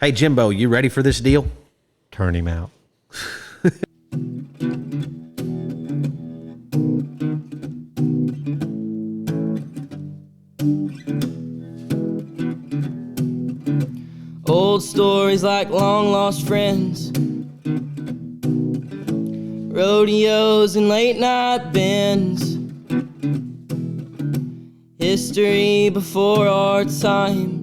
Hey, Jimbo, you ready for this deal? Turn him out. Old stories like long lost friends, rodeos and late night bends, history before our time,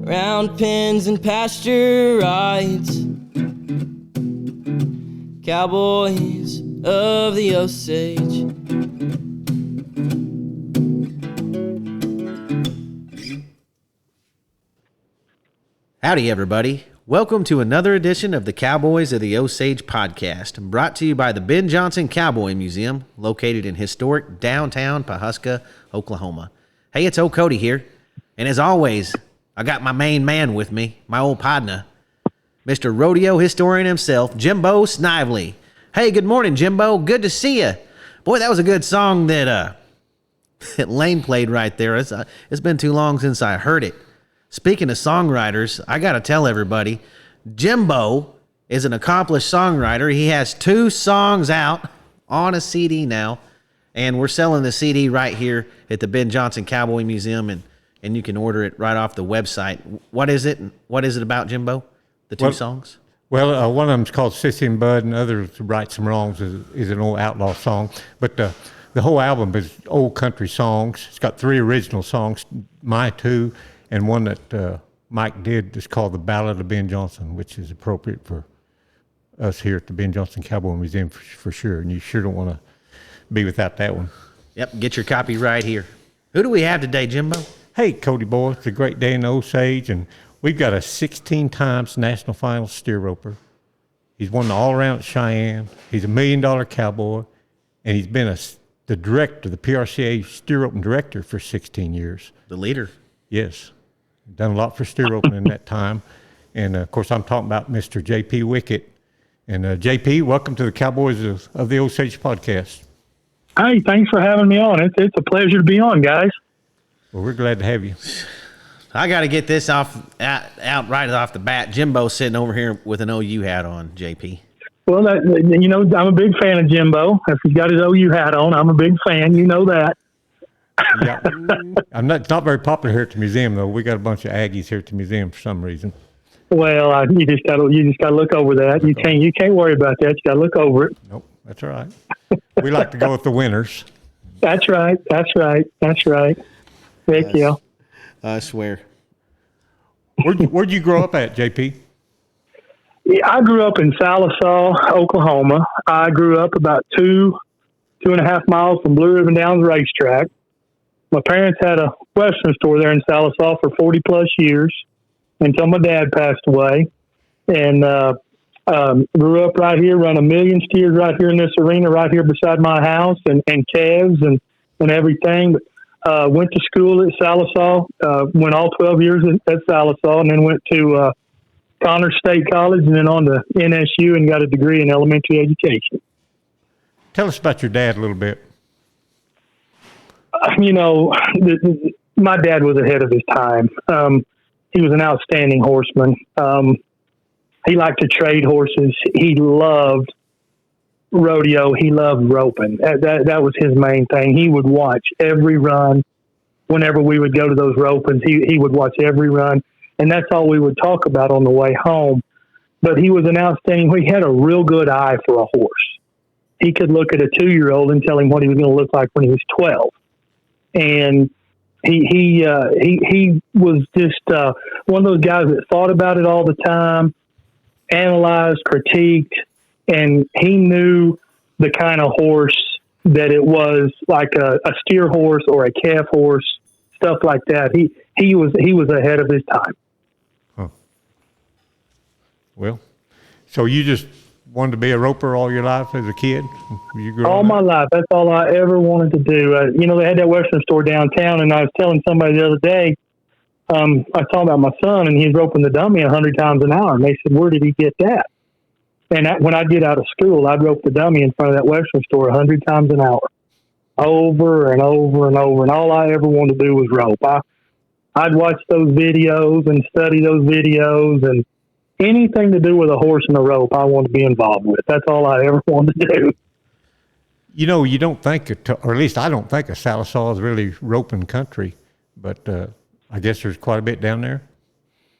round pens and pasture rides, cowboys of the Osage. Howdy, everybody. Welcome to another edition of the Cowboys of the Osage podcast, brought to you by the Ben Johnson Cowboy Museum, located in historic downtown Pawhuska, Oklahoma. Hey, it's old Cody here, and as always, I got my main man with me, my old partner, Mr. Rodeo Historian himself, Jimbo Snively. Hey, good morning, Jimbo. Good to see you. Boy, that was a good song that Lane played right there. It's been too long since I heard it. Speaking of songwriters, I got to tell everybody, Jimbo is an accomplished songwriter. He has 2 songs out on a CD now, and we're selling the CD right here at the Ben Johnson Cowboy Museum, and you can order it right off the website. What is it? What is it about, Jimbo? The 2 songs? Well, one of them's called Sissy and Bud, and others, Right Some Wrongs, is an old outlaw song. But the whole album is old country songs. It's got 3 original songs, my 2, and one that Mike did is called The Ballad of Ben Johnson, which is appropriate for us here at the Ben Johnson Cowboy Museum for sure. And you sure don't want to be without that one. Yep, get your copy right here. Who do we have today, Jimbo? Hey, Cody boy, it's a great day in the Osage, and we've got a 16 times national final steer roper. He's won the all-around at Cheyenne. He's $1 million cowboy, and he's been the director, the PRCA steer roping director for 16 years. The leader. Yes. Done a lot for steer roping in that time. And, of course, I'm talking about Mr. J.P. Wickett. And, J.P., welcome to the Cowboys of the Osage podcast. Hey, thanks for having me on. It's a pleasure to be on, guys. Well, we're glad to have you. I got to get this out right off the bat. Jimbo's sitting over here with an OU hat on, JP. Well, I'm a big fan of Jimbo. If he's got his OU hat on, I'm a big fan. You know that. Yeah, it's not very popular here at the museum, though. We got a bunch of Aggies here at the museum for some reason. Well, you just got to look over that. You can't worry about that. You got to look over it. Nope, that's all right. We like to go with the winners. That's right. Thank you. I swear. Where'd you grow up at, JP? Yeah, I grew up in Salisaw, Oklahoma. I grew up about 2.5 miles from Blue Ribbon Downs Racetrack. My parents had a Western store there in Salisaw for 40 plus years until my dad passed away. And grew up right here, run 1 million steers right here in this arena, right here beside my house, and calves and everything. Went to school at Salisaw, went all 12 years at Salisaw, and then went to Connors State College and then on to NSU and got a degree in elementary education. Tell us about your dad a little bit. My dad was ahead of his time. He was an outstanding horseman. He liked to trade horses. He loved rodeo. He loved roping. That was his main thing. He would watch every run. Whenever we would go to those ropings, he would watch every run. And that's all we would talk about on the way home. But he was an outstanding, he had a real good eye for a horse. He could look at a 2-year-old and tell him what he was going to look like when he was 12. And he was just one of those guys that thought about it all the time, analyzed, critiqued, and he knew the kind of horse that it was, like a steer horse or a calf horse, stuff like that. He was ahead of his time. Huh. Well, so you just wanted to be a roper all your life as a kid? All my life. That's all I ever wanted to do. They had that Western store downtown, and I was telling somebody the other day, I was talking about my son, and he's roping the dummy 100 times an hour. And they said, where did he get that? And when I'd get out of school, I'd rope the dummy in front of that Western store 100 times an hour, over and over and over. And all I ever wanted to do was rope. I'd watch those videos and study those videos, and anything to do with a horse and a rope, I want to be involved with. That's all I ever wanted to do. You know, you don't think it, or at least I don't think a Salisaw is really roping country, but I guess there's quite a bit down there.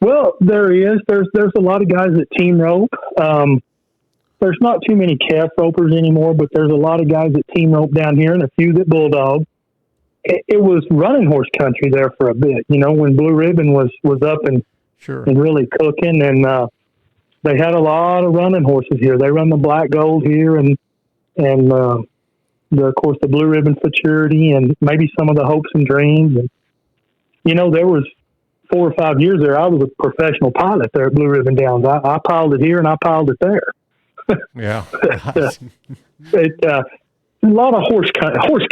Well, there is. There's a lot of guys that team rope. There's not too many calf ropers anymore, but there's a lot of guys that team rope down here and a few that bulldog. It was running horse country there for a bit, you know, when Blue Ribbon was up and Sure. and really cooking, and they had a lot of running horses here. They run the Black Gold here, and of course the Blue Ribbon Futurity, and maybe some of the Hopes and Dreams. And you know, there was 4 or 5 years there. I was a professional pilot there at Blue Ribbon Downs. I piled it here and I piled it there. Yeah. A lot of horse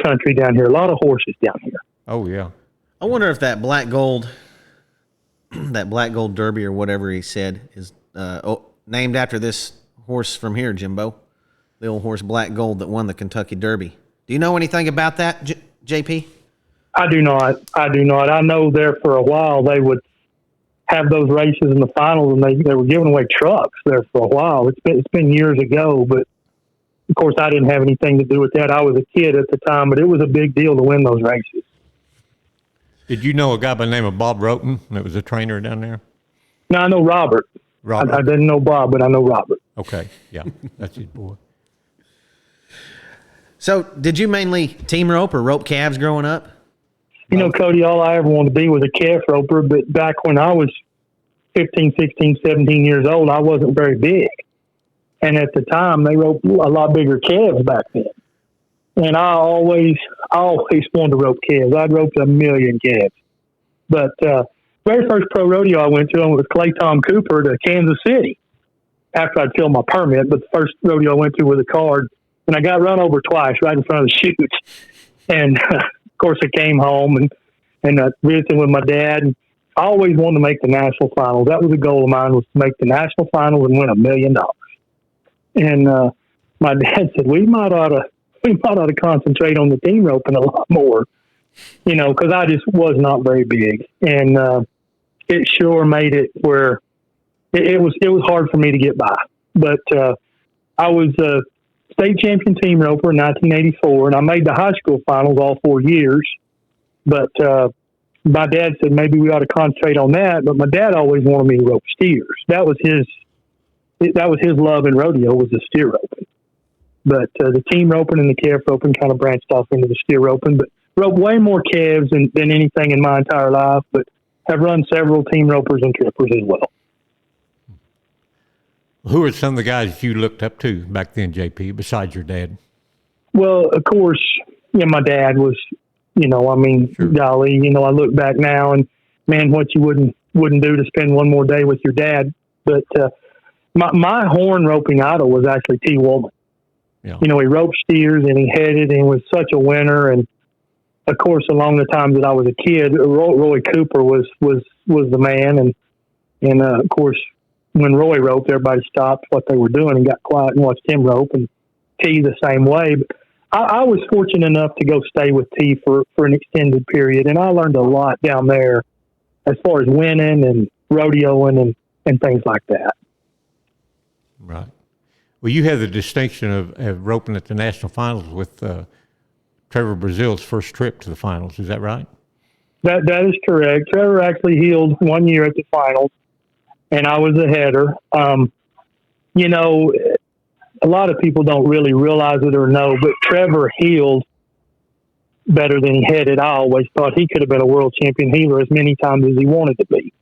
country down here. A lot of horses down here. Oh yeah. I wonder if that Black Gold Derby or whatever he said is named after this horse from here, Jimbo, the old horse Black Gold that won the Kentucky Derby. Do you know anything about that, JP? I do not. I know there for a while they would have those races in the finals, and they were giving away trucks there for a while. It's been years ago, but of course I didn't have anything to do with that. I was a kid at the time, but it was a big deal to win those races. Did you know a guy by the name of Bob Roten that was a trainer down there? No, I know Robert. Robert. I didn't know Bob, but I know Robert. Okay, yeah, that's his boy. So, did you mainly team rope or rope calves growing up? You know, Cody, all I ever wanted to be was a calf roper, but back when I was 15, 16, 17 years old, I wasn't very big. And at the time, they roped a lot bigger calves back then. And I always wanted to rope calves. I'd roped a million calves. But very first pro rodeo I went to, I went with Clay Tom Cooper to Kansas City after I'd filled my permit. But the first rodeo I went to with a card, and I got run over twice right in front of the chutes. And of course, I came home and visited with my dad. And I always wanted to make the national finals. That was a goal of mine, was to make the national finals and win $1 million. And my dad said, we might ought to concentrate on the team roping a lot more, you know, because I just was not very big. And it sure made it where it was hard for me to get by. But I was a state champion team roper in 1984, and I made the high school finals all 4 years. But my dad said maybe we ought to concentrate on that. But my dad always wanted me to rope steers. That was his love in rodeo, was the steer roping. But the team roping and the calf roping kind of branched off into the steer roping. But rope way more calves than anything in my entire life. But have run several team ropers and trippers as well. Who are some of the guys you looked up to back then, JP, besides your dad? Well, of course, yeah, my dad was, you know, I mean, Sure. golly, you know, I look back now and man, what you wouldn't do to spend one more day with your dad. But my horn roping idol was actually T. Woolman. Yeah. You know, he roped steers and he headed and was such a winner. And of course, along the times that I was a kid, Roy Cooper was the man. And of course, when Roy roped, everybody stopped what they were doing and got quiet and watched him rope, and T the same way. But I was fortunate enough to go stay with T for an extended period, and I learned a lot down there as far as winning and rodeoing and things like that. Right. Well, you had the distinction of roping at the national finals with Trevor Brazile's first trip to the finals. Is that right? That is correct. Trevor actually heeled 1 year at the finals, and I was a header. You know, a lot of people don't really realize it or know, but Trevor heeled better than he headed. I always thought he could have been a world champion heeler as many times as he wanted to be.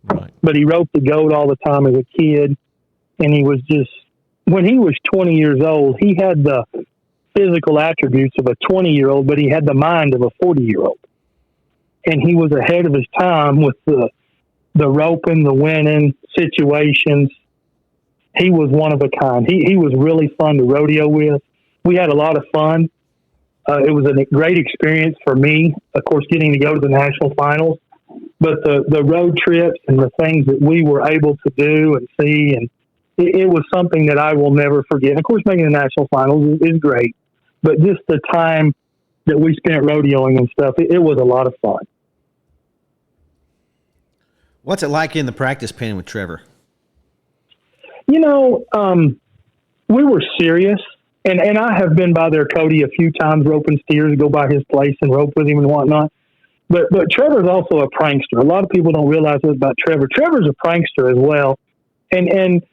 Right. But he roped the goat all the time as a kid, and he was just, when he was 20 years old, he had the physical attributes of a 20-year-old, but he had the mind of a 40-year-old. And he was ahead of his time with the roping, the winning situations. He was one of a kind. He was really fun to rodeo with. We had a lot of fun. It was a great experience for me, of course, getting to go to the national finals. But the road trips and the things that we were able to do and see, and it was something that I will never forget. And of course, making the national finals is great, but just the time that we spent rodeoing and stuff, it was a lot of fun. What's it like in the practice pen with Trevor? We were serious, and I have been by there, Cody, a few times roping steers, go by his place and rope with him and whatnot. But Trevor's also a prankster. A lot of people don't realize this about Trevor. Trevor's a prankster as well. And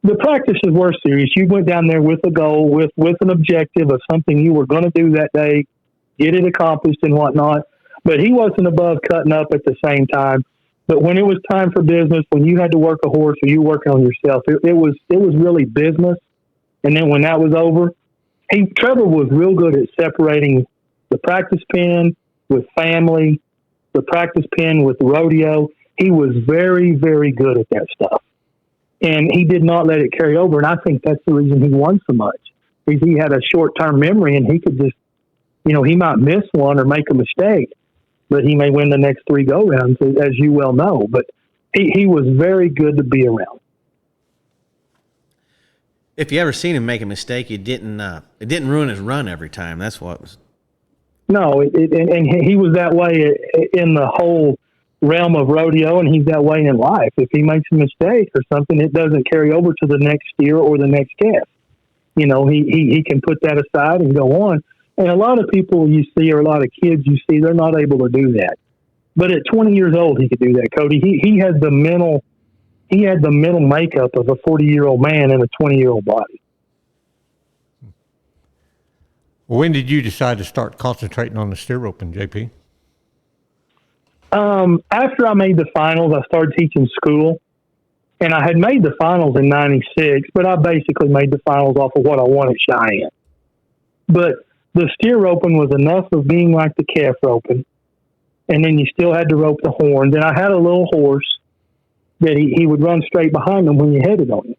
the practices were serious. You went down there with a goal, with an objective of something you were going to do that day, get it accomplished and whatnot. But he wasn't above cutting up at the same time. But when it was time for business, when you had to work a horse or you were working on yourself, it was really business. And then when that was over, Trevor was real good at separating the practice pen with family, the practice pen with the rodeo. He was very, very good at that stuff. And he did not let it carry over. And I think that's the reason he won so much. Is he had a short-term memory and he could just, he might miss one or make a mistake, but he may win the next 3 go-rounds, as you well know. But he was very good to be around. If you ever seen him make a mistake, it didn't ruin his run every time. That's what it was. No, and he was that way in the whole realm of rodeo, and he's that way in life. If he makes a mistake or something, it doesn't carry over to the next steer or the next calf. He can put that aside and go on. And a lot of people you see, or a lot of kids you see, they're not able to do that. But at 20 years old, he could do that, Cody. He had the mental makeup of a 40-year-old man in a 20-year-old body. When did you decide to start concentrating on the steer roping, JP? After I made the finals, I started teaching school, and I had made the finals in '96, but I basically made the finals off of what I won at Cheyenne. But the steer roping was enough of being like the calf roping, and then you still had to rope the horns. And I had a little horse that he would run straight behind him when you headed on him,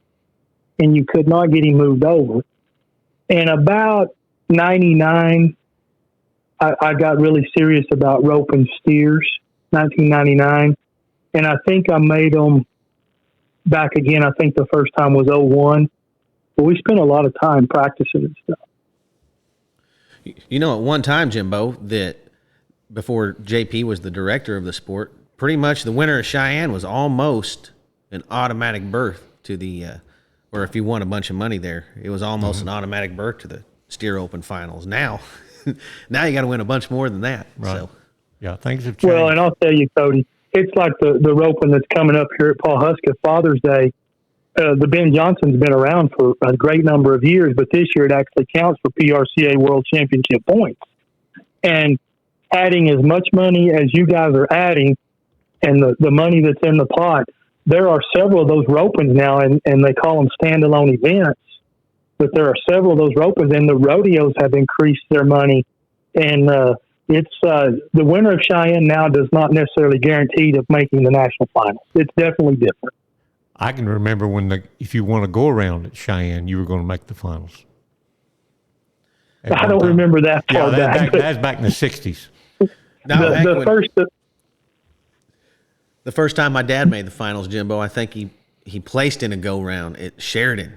and you could not get him moved over. And about 99, I got really serious about roping steers, 1999. And I think I made them back again. I think the first time was 01. But we spent a lot of time practicing and stuff. At one time, Jimbo, that before JP was the director of the sport, pretty much the winner of Cheyenne was almost an automatic berth to the, or if you won a bunch of money there, it was almost an automatic berth to the steer open finals. Now you got to win a bunch more than that. Right. So, yeah, things have changed. Well, and I'll tell you, Cody, it's like the roping that's coming up here at Pawhuska Father's Day. The Ben Johnson's been around for a great number of years, but this year it actually counts for PRCA World Championship points. And adding as much money as you guys are adding, and the money that's in the pot, there are several of those ropings now, and they call them standalone events. But there are several of those ropings, and the rodeos have increased their money. And it's the winner of Cheyenne now does not necessarily guarantee of making the national finals. It's definitely different. I can remember if you won a go around at Cheyenne, you were going to make the finals. I don't remember that far back. That's back in the 60s. The first time my dad made the finals, Jimbo, I think he placed in a go round at Sheridan.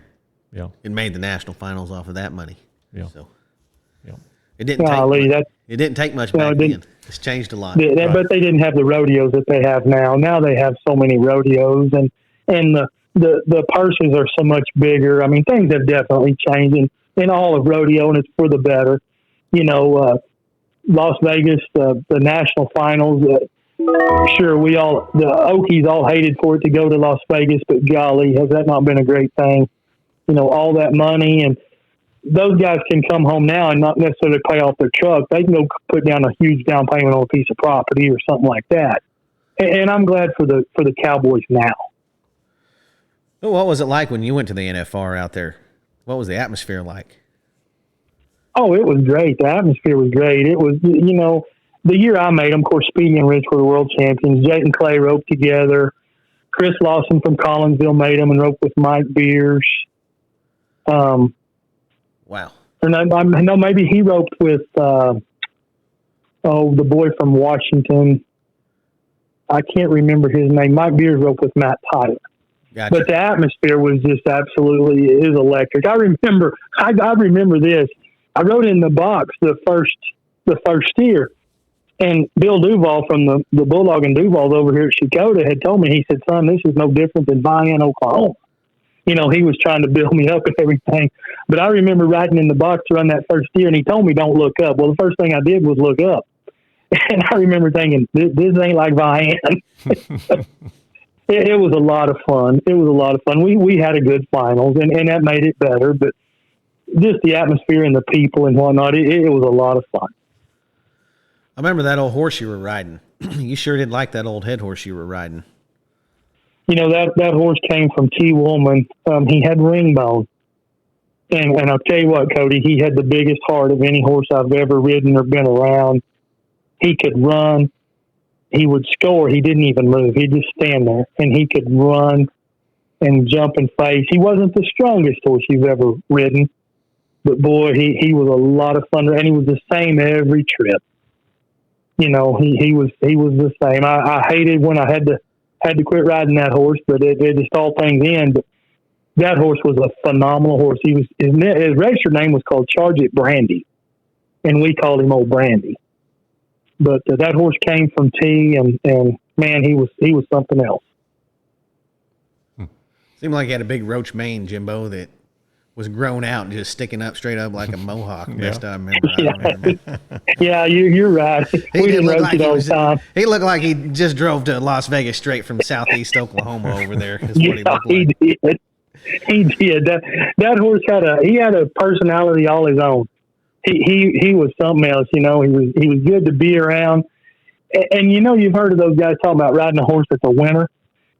Yeah. And made the national finals off of that money. Yeah. So yeah. It didn't take much back then. It's changed a lot. But they didn't have the rodeos that they have now. Now they have so many rodeos, and the purses are so much bigger. I mean, things have definitely changed in all of rodeo, and it's for the better. Las Vegas, the national finals. Sure, the Okies all hated for it to go to Las Vegas, but golly, has that not been a great thing? All that money, and those guys can come home now and not necessarily pay off their truck. They can go put down a huge down payment on a piece of property or something like that. And I'm glad for the Cowboys now. What was it like when you went to the NFR out there? What was the atmosphere like? Oh, it was great. The atmosphere was great. It was, the year I made them, of course, Speedy and Rich were the world champions. Jake and Clay roped together. Chris Lawson from Collinsville made them and roped with Mike Beers. Wow. And I know maybe he roped with, the boy from Washington. I can't remember his name. Mike Beers roped with Matt Tyler. Gotcha. But the atmosphere was just absolutely electric. I remember this. I rode in the box the first steer, And Bill Duval from the Bulldog and Duval's over here at Shakota had told me, he said, son, this is no different than Vian, Oklahoma. You know, he was trying to build me up and everything. But I remember riding in the box to run that first year, and he told me, don't look up. Well, the first thing I did was look up. And I remember thinking, this ain't like Vian. It was a lot of fun. It was a lot of fun. We had a good finals, and that made it better. But just the atmosphere and the people and whatnot, it was a lot of fun. I remember that old horse you were riding. You sure did like that old head horse you were riding. You know, that horse came from T. Woolman. He had ring bone. And I'll tell you what, Cody, he had the biggest heart of any horse I've ever ridden or been around. He could run. He would score. He didn't even move. He'd just stand there, and he could run and jump and face. He wasn't the strongest horse you've ever ridden, but boy, he was a lot of fun, and he was the same every trip. You know, he was the same. I hated when I had to quit riding that horse, but it just all things in. But that horse was a phenomenal horse. His registered name was called Charge It Brandy, and we called him Old Brandy. But that horse came from T, and man, he was something else. Seemed like he had a big roach mane, Jimbo, that was grown out and just sticking up straight up like a mohawk. Best I remember. Yeah, you're right. We didn't roach it all the time. He looked like he just drove to Las Vegas straight from southeast Oklahoma over there. Is what he looked like. He did. That horse had a personality all his own. He was something else, you know. He was good to be around. And you know, you've heard of those guys talking about riding a horse that's a winner.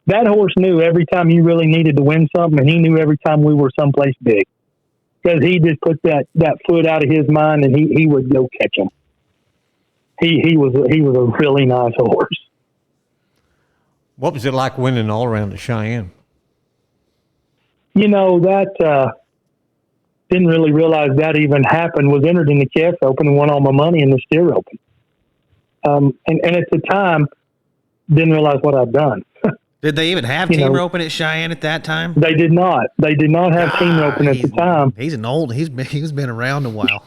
That horse knew every time you really needed to win something, and he knew every time we were someplace big, because he just put that foot out of his mind, and he would go catch him. He was a really nice horse. What was it like winning all around the Cheyenne? You know, that didn't really realize that even happened. Was entered in the calf open and won all my money in the steer open. And at the time, didn't realize what I'd done. Did they even have team roping at Cheyenne at that time? They did not. They did not have team roping at the time. He's been around a while.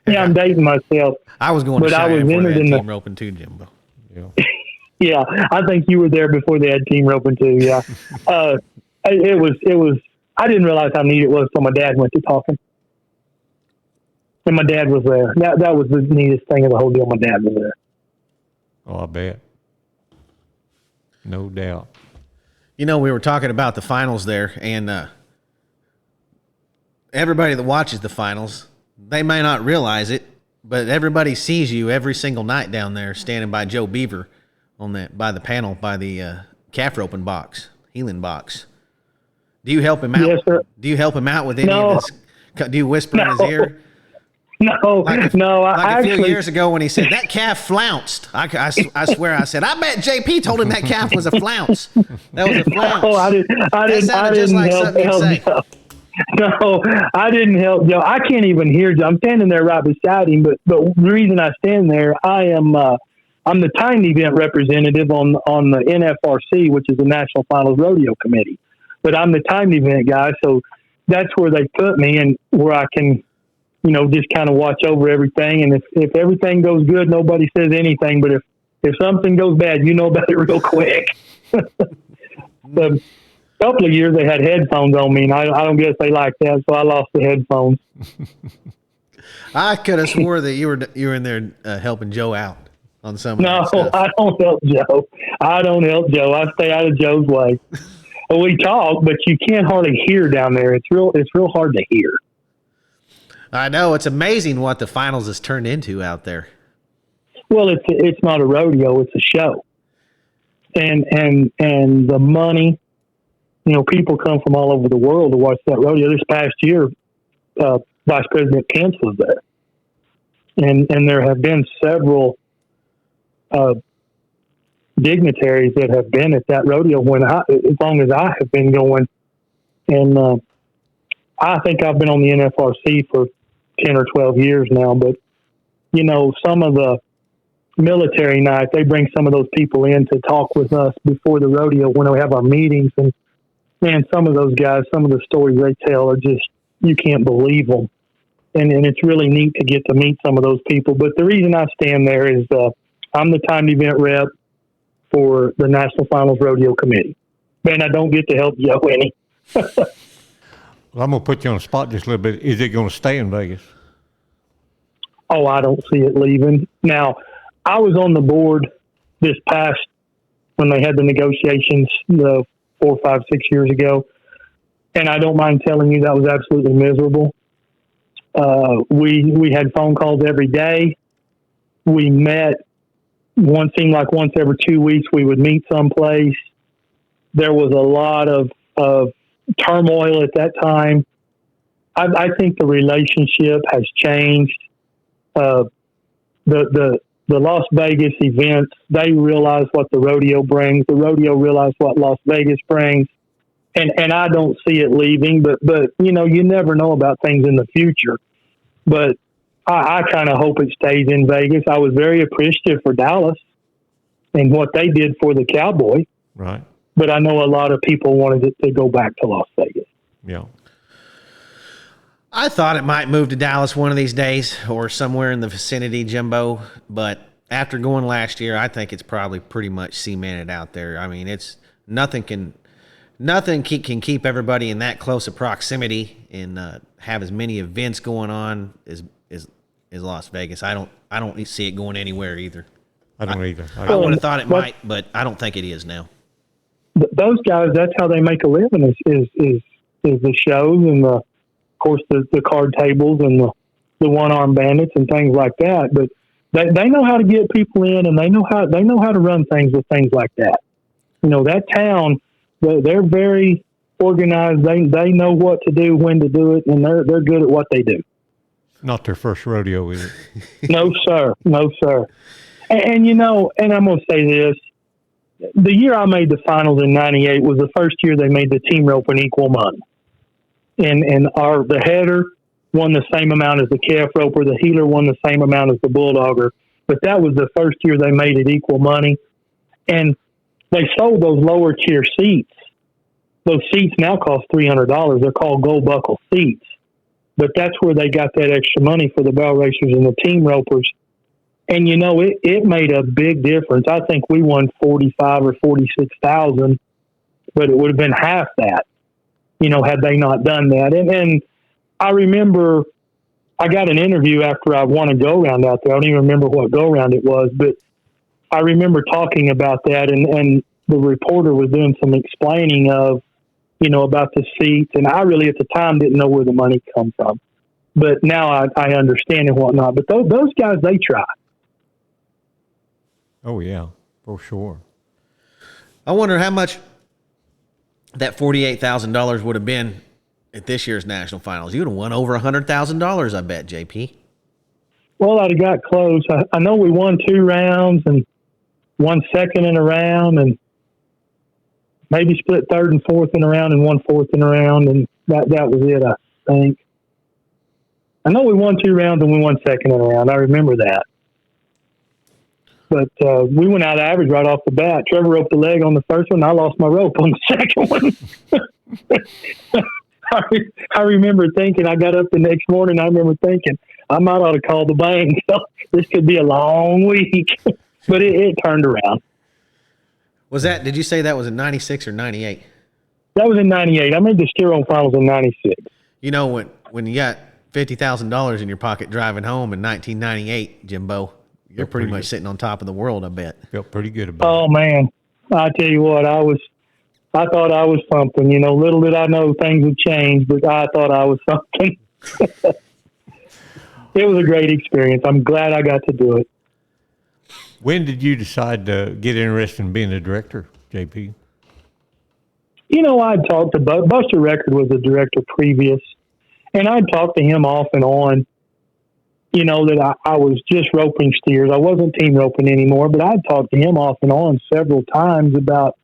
Yeah, I'm dating myself. I was going to Cheyenne before they had team roping too, Jimbo. Yeah. Yeah, I think you were there before they had team roping too. Yeah, it was. I didn't realize how neat it was until my dad went to talking, and my dad was there. That was the neatest thing of the whole deal. My dad was there. Oh, I bet. No doubt. You know, we were talking about the finals there, and everybody that watches the finals, they may not realize it, but everybody sees you every single night down there standing by Joe Beaver by the panel, by the calf roping box, healing box. Do you help him out? Yes, sir. Do you help him out with any of this? Do you whisper in his ear? No. A few years ago when he said that calf flounced, I swear I said, I bet JP told him that calf was a flounce. That was a flounce. No, I didn't help Joe. No, I didn't help Joe. I can't even hear Joe. I'm standing there right beside him, but the reason I stand there, I'm the timed event representative on the NFRC, which is the National Finals Rodeo Committee. But I'm the timed event guy, so that's where they put me, and where I can, you know, just kind of watch over everything. And if everything goes good, nobody says anything. But if something goes bad, you know about it real quick. A couple of years they had headphones on me, and I don't guess they liked that, so I lost the headphones. I could have swore that you were in there helping Joe out on some of that stuff. No, I don't help Joe. I stay out of Joe's way. We talk, but you can't hardly hear down there. It's real hard to hear. I know. It's amazing what the finals has turned into out there. Well, it's not a rodeo; it's a show, and the money. You know, people come from all over the world to watch that rodeo. This past year, Vice President Pence was there, and there have been several dignitaries that have been at that rodeo as long as I have been going, and I think I've been on the NFRC for 10 or 12 years now. But you know, some of the military nights, they bring some of those people in to talk with us before the rodeo when we have our meetings, and man, some of those guys, some of the stories they tell are just, you can't believe them, and it's really neat to get to meet some of those people. But the reason I stand there is I'm the timed event rep for the National Finals Rodeo Committee. Man, I don't get to help Joe any. Well, I'm going to put you on the spot just a little bit. Is it going to stay in Vegas? Oh, I don't see it leaving. Now, I was on the board this past when they had the negotiations 4, 5, 6 years ago, and I don't mind telling you that was absolutely miserable. We had phone calls every day. We met. Seemed like once every 2 weeks we would meet someplace. There was a lot of turmoil at that time. I think the relationship has changed. The Las Vegas events, they realize what the rodeo brings. The rodeo realize what Las Vegas brings. And I don't see it leaving, but you know, you never know about things in the future. But I kind of hope it stays in Vegas. I was very appreciative for Dallas and what they did for the Cowboy. Right. But I know a lot of people wanted it to go back to Las Vegas. Yeah. I thought it might move to Dallas one of these days or somewhere in the vicinity, Jimbo. But after going last year, I think it's probably pretty much cemented out there. I mean, it's nothing can keep everybody in that close a proximity and have as many events going on as Las Vegas. I don't see it going anywhere either. I don't either. I would have thought it might, but I don't think it is now. Those guys, that's how they make a living is the shows and of course the card tables and the one-armed bandits and things like that. But they know how to get people in, and they know how to run things with things like that. You know, that town, they're very organized. They know what to do, when to do it, and they're good at what they do. Not their first rodeo, is it? No, sir. No, sir. And you know, and I'm going to say this. The year I made the finals in '98 was the first year they made the team rope an equal money. And the header won the same amount as the calf roper. The heeler won the same amount as the bulldogger. But that was the first year they made it equal money. And they sold those lower tier seats. Those seats now cost $300. They're called gold buckle seats. But that's where they got that extra money for the bell racers and the team ropers. And, you know, it made a big difference. I think we won 45 or 46,000, but it would have been half that, you know, had they not done that. And I remember I got an interview after I won a go-round out there. I don't even remember what go-round it was, but I remember talking about that, and the reporter was doing some explaining of, you know, about the seats. And I really, at the time, didn't know where the money come from. But now I understand and whatnot. But those guys, they try. Oh, yeah, for sure. I wonder how much that $48,000 would have been at this year's national finals. You would have won over $100,000, I bet, JP. Well, I'd have got close. I know we won 2 rounds and won second in a round, and maybe split third and fourth in a round and won fourth in a round, and that was it, I think. I know we won 2 rounds and we won second in a round. I remember that. But we went out average right off the bat. Trevor roped the leg on the first one. I lost my rope on the second one. I remember thinking, I got up the next morning, I remember thinking, I might ought to call the bank. This could be a long week. But it turned around. Did you say that was in 96 or 98? That was in 98. I made the steer-on finals in 96. You know, when you got $50,000 in your pocket driving home in 1998, Jimbo, you're pretty much sitting on top of the world, I bet. Felt pretty good about it. Oh, man. I tell you what, I thought I was something. You know, little did I know things would change, but I thought I was something. It was a great experience. I'm glad I got to do it. When did you decide to get interested in being a director, JP? You know, I'd talked to Buster Record was a director previous, and I'd talked to him off and on, you know, that I was just roping steers. I wasn't team roping anymore, but I'd talked to him off and on several times about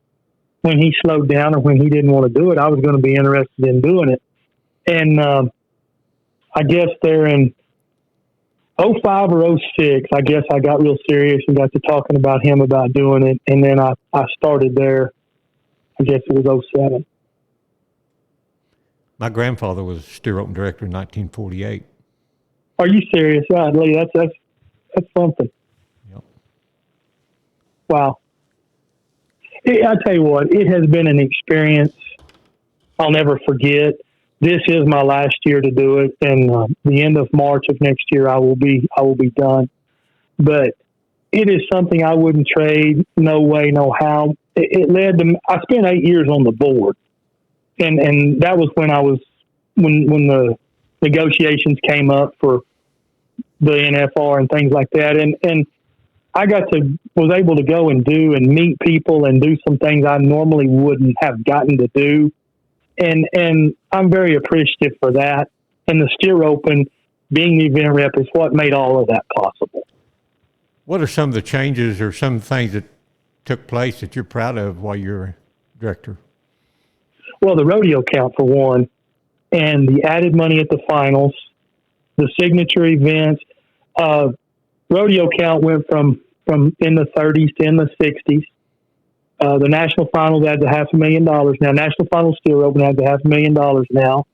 when he slowed down or when he didn't want to do it, I was going to be interested in doing it. And I guess there in 05 or 06, I guess I got real serious and got to talking about him about doing it. And then I started there, I guess it was 07. My grandfather was steer roping director in 1948. Are you serious? Right, Lee, that's something. Yep. Wow. I tell you what, it has been an experience I'll never forget. This is my last year to do it, and the end of March of next year, I will be done. But it is something I wouldn't trade. No way, no how. It led to. I spent 8 years on the board, and that was when when the negotiations came up for the NFR and things like that, and I was able to go and do and meet people and do some things I normally wouldn't have gotten to do. And I'm very appreciative for that. And the Steer Open, being the event rep, is what made all of that possible. What are some of the changes or some things that took place that you're proud of while you're director? Well, the rodeo count, for one, and the added money at the finals, the signature events. Rodeo count went from in the 30s to in the 60s. The national finals adds $500,000 now. National finals Steer Open adds $500,000 now,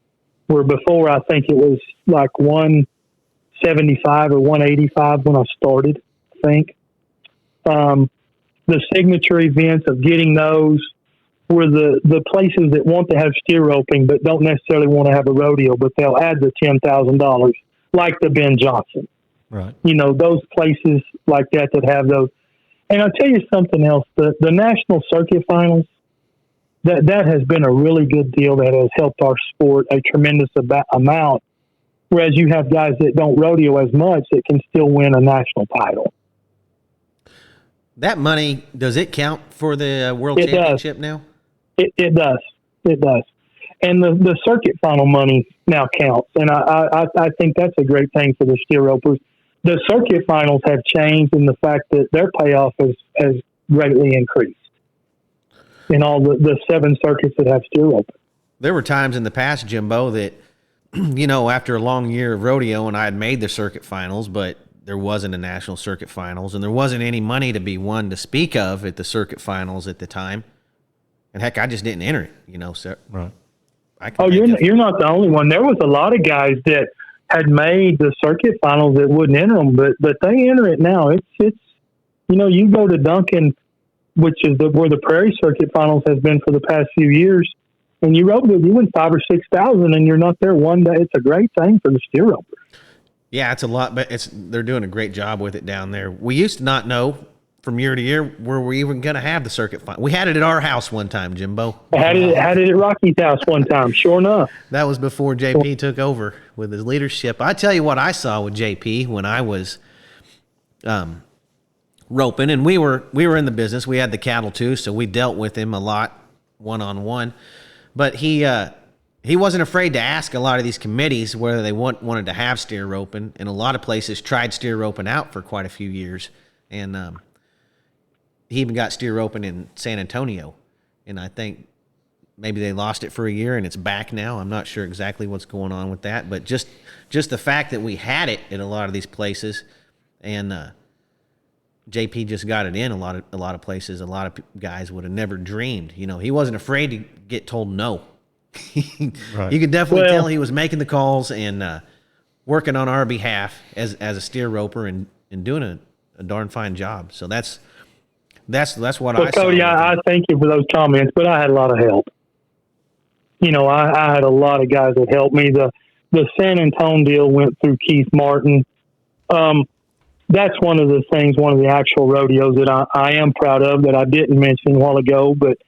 where before I think it was like 175 or 185 when I started, I think. The signature events of getting those were the places that want to have Steer Open but don't necessarily want to have a rodeo, but they'll add the $10,000, like the Ben Johnson. Right. Those places like that have those. And I'll tell you something else. The national circuit finals, that has been a really good deal that has helped our sport a tremendous amount. Whereas you have guys that don't rodeo as much that can still win a national title. That money, does it count for the World Championship now? It does. It does. And the circuit final money now counts. And I think that's a great thing for the Steer Ropers. The circuit finals have changed in the fact that their payoff has greatly increased in all the 7 circuits that have Steer Open. There were times in the past, Jimbo, that, after a long year of rodeo and I had made the circuit finals, but there wasn't a national circuit finals and there wasn't any money to be won to speak of at the circuit finals at the time. And heck, I just didn't enter it, so. Right. You're not the only one. There was a lot of guys that had made the circuit finals that wouldn't enter them, but they enter it now. It's you go to Duncan, which is where the Prairie Circuit Finals has been for the past few years, and you win 5,000 or 6,000, and you're not there one day. It's a great thing for the Steer Ropers. Yeah, it's a lot, but they're doing a great job with it down there. We used to not know from year to year where we're even going to have the circuit final. We had it at our house one time, Jimbo. Had it at Rocky's house one time, sure enough. That was before JP took over with his leadership. I tell you what I saw with JP when I was roping, and we were in the business. We had the cattle too, so we dealt with him a lot one-on-one. But he wasn't afraid to ask a lot of these committees whether they wanted to have steer roping, and a lot of places tried steer roping out for quite a few years. And he even got steer roping in San Antonio, and I think maybe they lost it for a year and it's back now. I'm not sure exactly what's going on with that, but just the fact that we had it in a lot of these places, and JP just got it in a lot of places. A lot of guys would have never dreamed. He wasn't afraid to get told no. Right. You could definitely tell he was making the calls and working on our behalf as a steer roper and doing a darn fine job. So that's what I saw. Cody, I thank you for those comments, but I had a lot of help. I had a lot of guys that helped me. The San Antonio deal went through Keith Martin. That's one of the actual rodeos that I am proud of that I didn't mention a while ago, but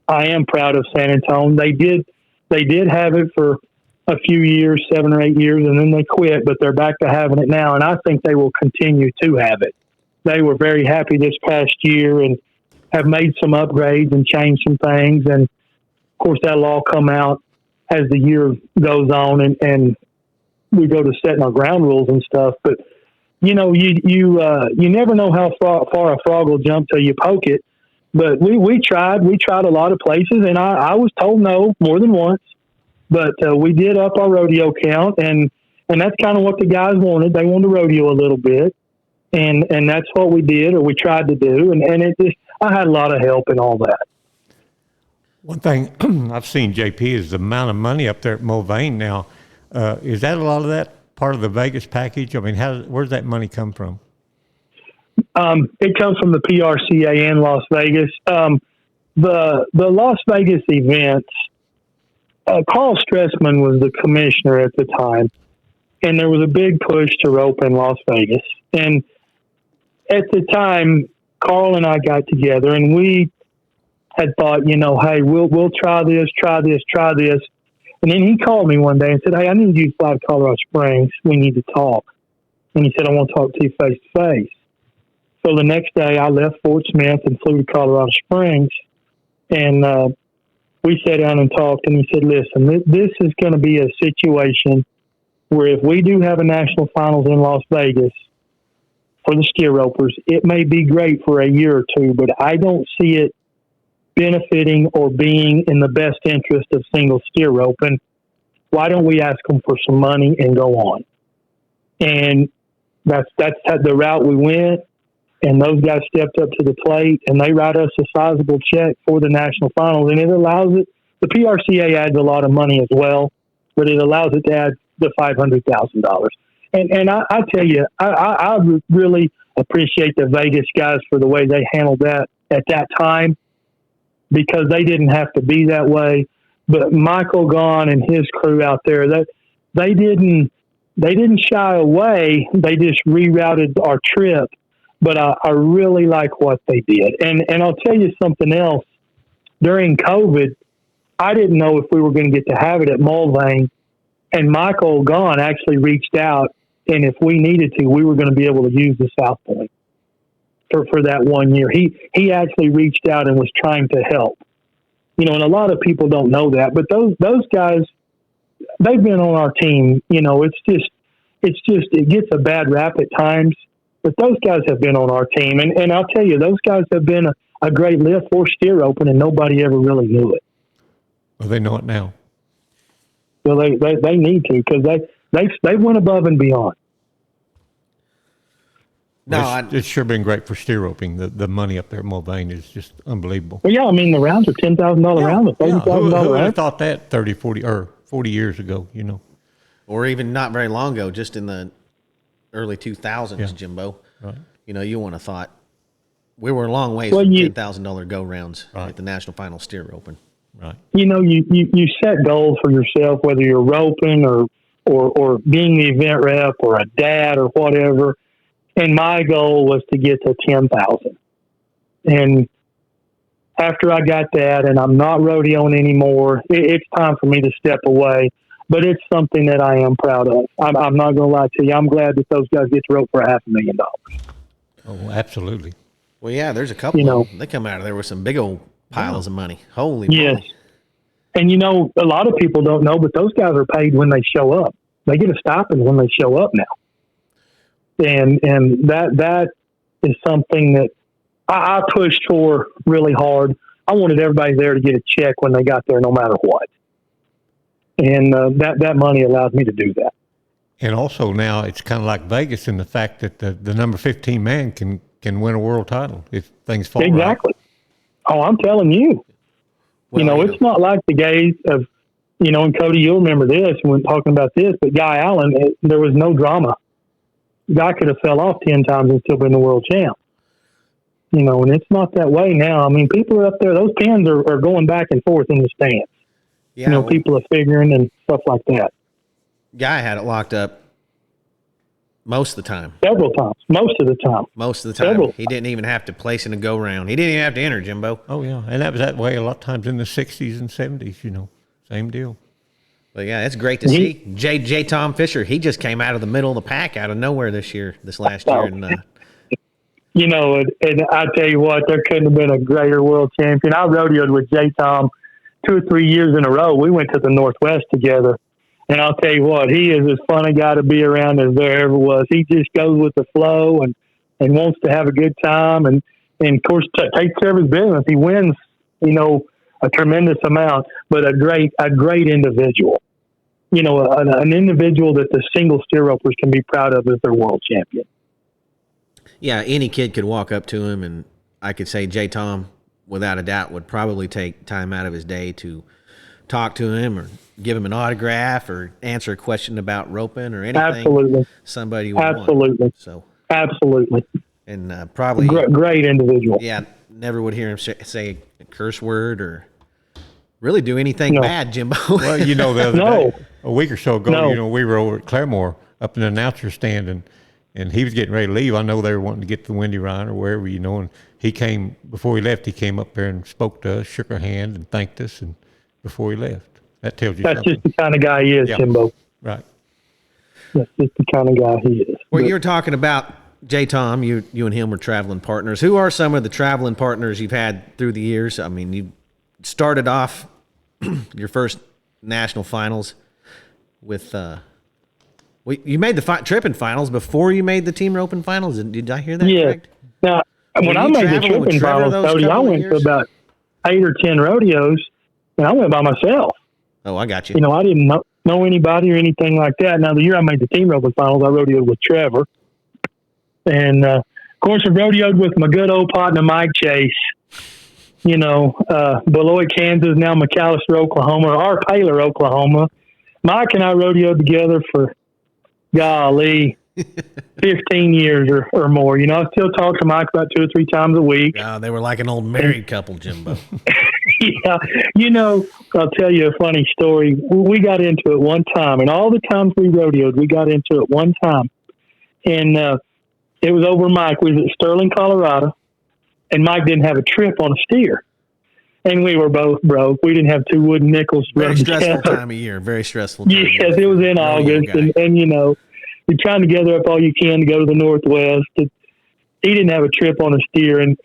I am proud of San Antonio. They did have it for a few years, 7 or 8 years, and then they quit, but they're back to having it now, and I think they will continue to have it. They were very happy this past year and have made some upgrades and changed some things, and of course that'll all come out as the year goes on and we go to setting our ground rules and stuff. But you never know how far a frog will jump till you poke it. But we tried a lot of places, and I was told no more than once. But we did up our rodeo count, and that's kind of what the guys wanted. They wanted to rodeo a little bit, and that's what we did, or we tried to do. And it just, I had a lot of help in all that. One thing I've seen, JP, is the amount of money up there at Mulvane now. Is that a lot of that part of the Vegas package? I mean, where does that money come from? It comes from the PRCA in Las Vegas. The Las Vegas events, Carl Stressman was the commissioner at the time, and there was a big push to rope in Las Vegas. And at the time, Carl and I got together, and we had thought, hey, we'll try this. And then he called me one day and said, hey, I need you to fly to Colorado Springs. We need to talk. And he said, I want to talk to you face to face. So the next day I left Fort Smith and flew to Colorado Springs. And we sat down and talked, and he said, listen, this is going to be a situation where if we do have a national finals in Las Vegas for the steer ropers, it may be great for a year or two, but I don't see it benefiting or being in the best interest of single steer roping. Why don't we ask them for some money and go on? And that's the route we went. And those guys stepped up to the plate, and they write us a sizable check for the national finals. And it allows it. The PRCA adds a lot of money as well, but it allows it to add the $500,000. And I tell you, I really appreciate the Vegas guys for the way they handled that at that time, because they didn't have to be that way. But Michael Gahn and his crew out there, that they didn't shy away. They just rerouted our trip. But I really like what they did. And I'll tell you something else. During COVID, I didn't know if we were going to get to have it at Mulvane. And Michael Gahn actually reached out, and if we needed to, we were going to be able to use the South Point for that 1 year. He actually reached out and was trying to help. And a lot of people don't know that. But those guys, they've been on our team. It gets a bad rap at times. But those guys have been on our team. And I'll tell you, those guys have been a great lift for steer roping, and nobody ever really knew it. Well, they know it now. Well, they need to, because they went above and beyond. No, it's sure been great for steer roping. The money up there at Mulvane is just unbelievable. Well, yeah, the rounds are $10,000 rounds, $30,000 Who would have rounds. thought that 30, 40, or 40 years ago, Or even not very long ago, just in the early 2000s, Yeah. Jimbo. Right. You wouldn't have thought. We were a long ways from $10,000 go rounds at the national final steer roping. Right. You set goals for yourself, whether you're roping or being the event rep or a dad or whatever. And my goal was to get to 10,000. And after I got that, and I'm not rodeoing anymore, it's time for me to step away. But it's something that I am proud of. I'm not going to lie to you. I'm glad that those guys get to rope for $500,000. Oh, absolutely. Well, yeah, there's a couple of them. They come out of there with some big old piles of money. Holy moly. And, a lot of people don't know, but those guys are paid when they show up. They get a stipend when they show up now. And that is something that I pushed for really hard. I wanted everybody there to get a check when they got there, no matter what. And that money allows me to do that. And also now it's kind of like Vegas in the fact that the number 15 man can win a world title if things fall exactly. Right. Oh, I'm telling you. Well, it's not like the days of, and Cody, you'll remember this when talking about this, but Guy Allen, there was no drama. Guy could have fell off 10 times and still been the world champ. And it's not that way now. People are up there, those pins are going back and forth in the stands. Yeah, people are figuring and stuff like that. Guy had it locked up most of the time. Several times. Most of the time. Several. He didn't even have to place in a go round. He didn't even have to enter, Jimbo. Oh, yeah. And that was that way a lot of times in the 60s and 70s, Same deal. But, yeah, it's great to see. J. Tom Fisher, he just came out of the middle of the pack out of nowhere this last year. And, and I tell you what, there couldn't have been a greater world champion. I rodeoed with J. Tom 2 or 3 years in a row. We went to the Northwest together. And I'll tell you what, he is as fun a guy to be around as there ever was. He just goes with the flow and wants to have a good time and of course, takes care of his business. He wins, a tremendous amount, but a great individual. An individual that the single steer ropers can be proud of as their world champion. Yeah, any kid could walk up to him, and I could say J. Tom, without a doubt, would probably take time out of his day to talk to him or give him an autograph or answer a question about roping or anything. Absolutely. Somebody would Absolutely. want. So absolutely. and probably great individual. Yeah, never would hear him say a curse word or really do anything bad, Jimbo. Well, the other day, a week or so ago, we were over at Claremore up in the announcer stand, and he was getting ready to leave. I know they were wanting to get to the Windy Rhine or wherever, and he came, before he left, he came up there and spoke to us, shook our hand, and thanked us, and before he left. That tells you That's something. just the kind of guy he is, Jimbo. Right. That's just the kind of guy he is. Well, you were talking about J. Tom. You and him were traveling partners. Who are some of the traveling partners you've had through the years? I mean, you started off your first national finals with you made the tripping finals before you made the team roping finals. Did I hear that correct? Now, when I made the tripping finals, Cody, I went to about 8 or 10 rodeos, and I went by myself. Oh, I got you. I didn't know anybody or anything like that. Now, the year I made the team roping finals, I rodeoed with Trevor. And, of course, I rodeoed with my good old partner, Mike Chase. Beloit, Kansas, now McAllister, Oklahoma, or Paler, Oklahoma. Mike and I rodeoed together for, 15 years or more. I still talk to Mike about 2 or 3 times a week. They were like an old married couple, Jimbo. Yeah. I'll tell you a funny story. We got into it one time, and all the times we rodeoed, we got into it one time. And it was over Mike. We was at Sterling, Colorado, and Mike didn't have a trip on a steer. And we were both broke. We didn't have 2 wooden nickels. Very stressful time of year. Very stressful time. Yes, it was in August. And you're trying to gather up all you can to go to the Northwest. He didn't have a trip on a steer, and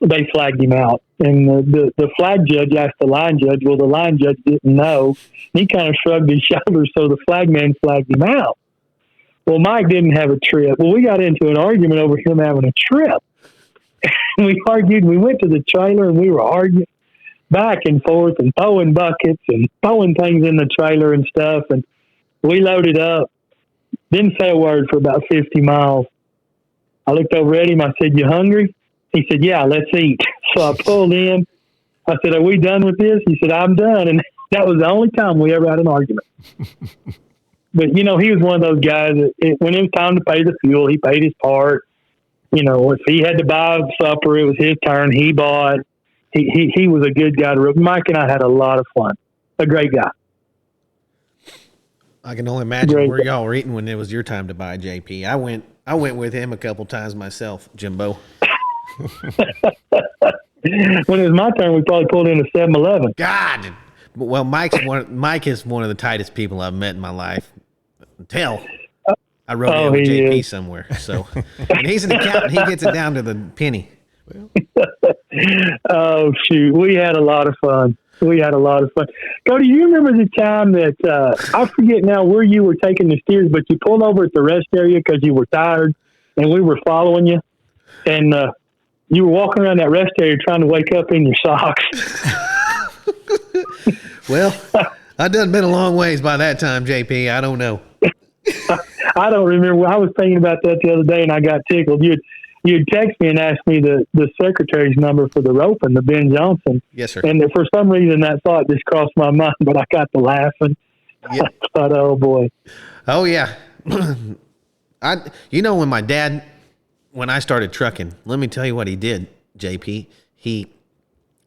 they flagged him out. And the flag judge asked the line judge. Well, the line judge didn't know. He kind of shrugged his shoulders, so the flag man flagged him out. Well, Mike didn't have a trip. Well, we got into an argument over him having a trip. We argued. We went to the trailer, and we were arguing back and forth and throwing buckets and throwing things in the trailer and stuff. And we loaded up. Didn't say a word for about 50 miles. I looked over at him. I said, "You hungry?" He said, "Yeah, let's eat." So I pulled in. I said, "Are we done with this?" He said, "I'm done." And that was the only time we ever had an argument. But, he was one of those guys that when it was time to pay the fuel, he paid his part. If he had to buy supper, it was his turn. He bought. He was a good guy to rope. Mike and I had a lot of fun. A great guy. I can only imagine where y'all were eating when it was your time to buy JP. I went with him a couple times myself, Jimbo. When it was my turn, we probably pulled in a 7-Eleven. God. Well, Mike is one of the tightest people I've met in my life. Until I rode with JP somewhere. So, and he's an accountant. He gets it down to the penny. Well. Oh, shoot. We had a lot of fun. Cody, do you remember the time that, I forget now where you were taking the steers, but you pulled over at the rest area because you were tired and we were following you, and you were walking around that rest area trying to wake up in your socks. Well, I'd done been a long ways by that time, JP. I don't know. I don't remember. I was thinking about that the other day, and I got tickled. You'd text me and ask me the secretary's number for the roping, the Ben Johnson. Yes, sir. And for some reason, that thought just crossed my mind, but I got to laughing. Yeah. I thought, oh, boy. Oh, yeah. when I started trucking, let me tell you what he did, JP.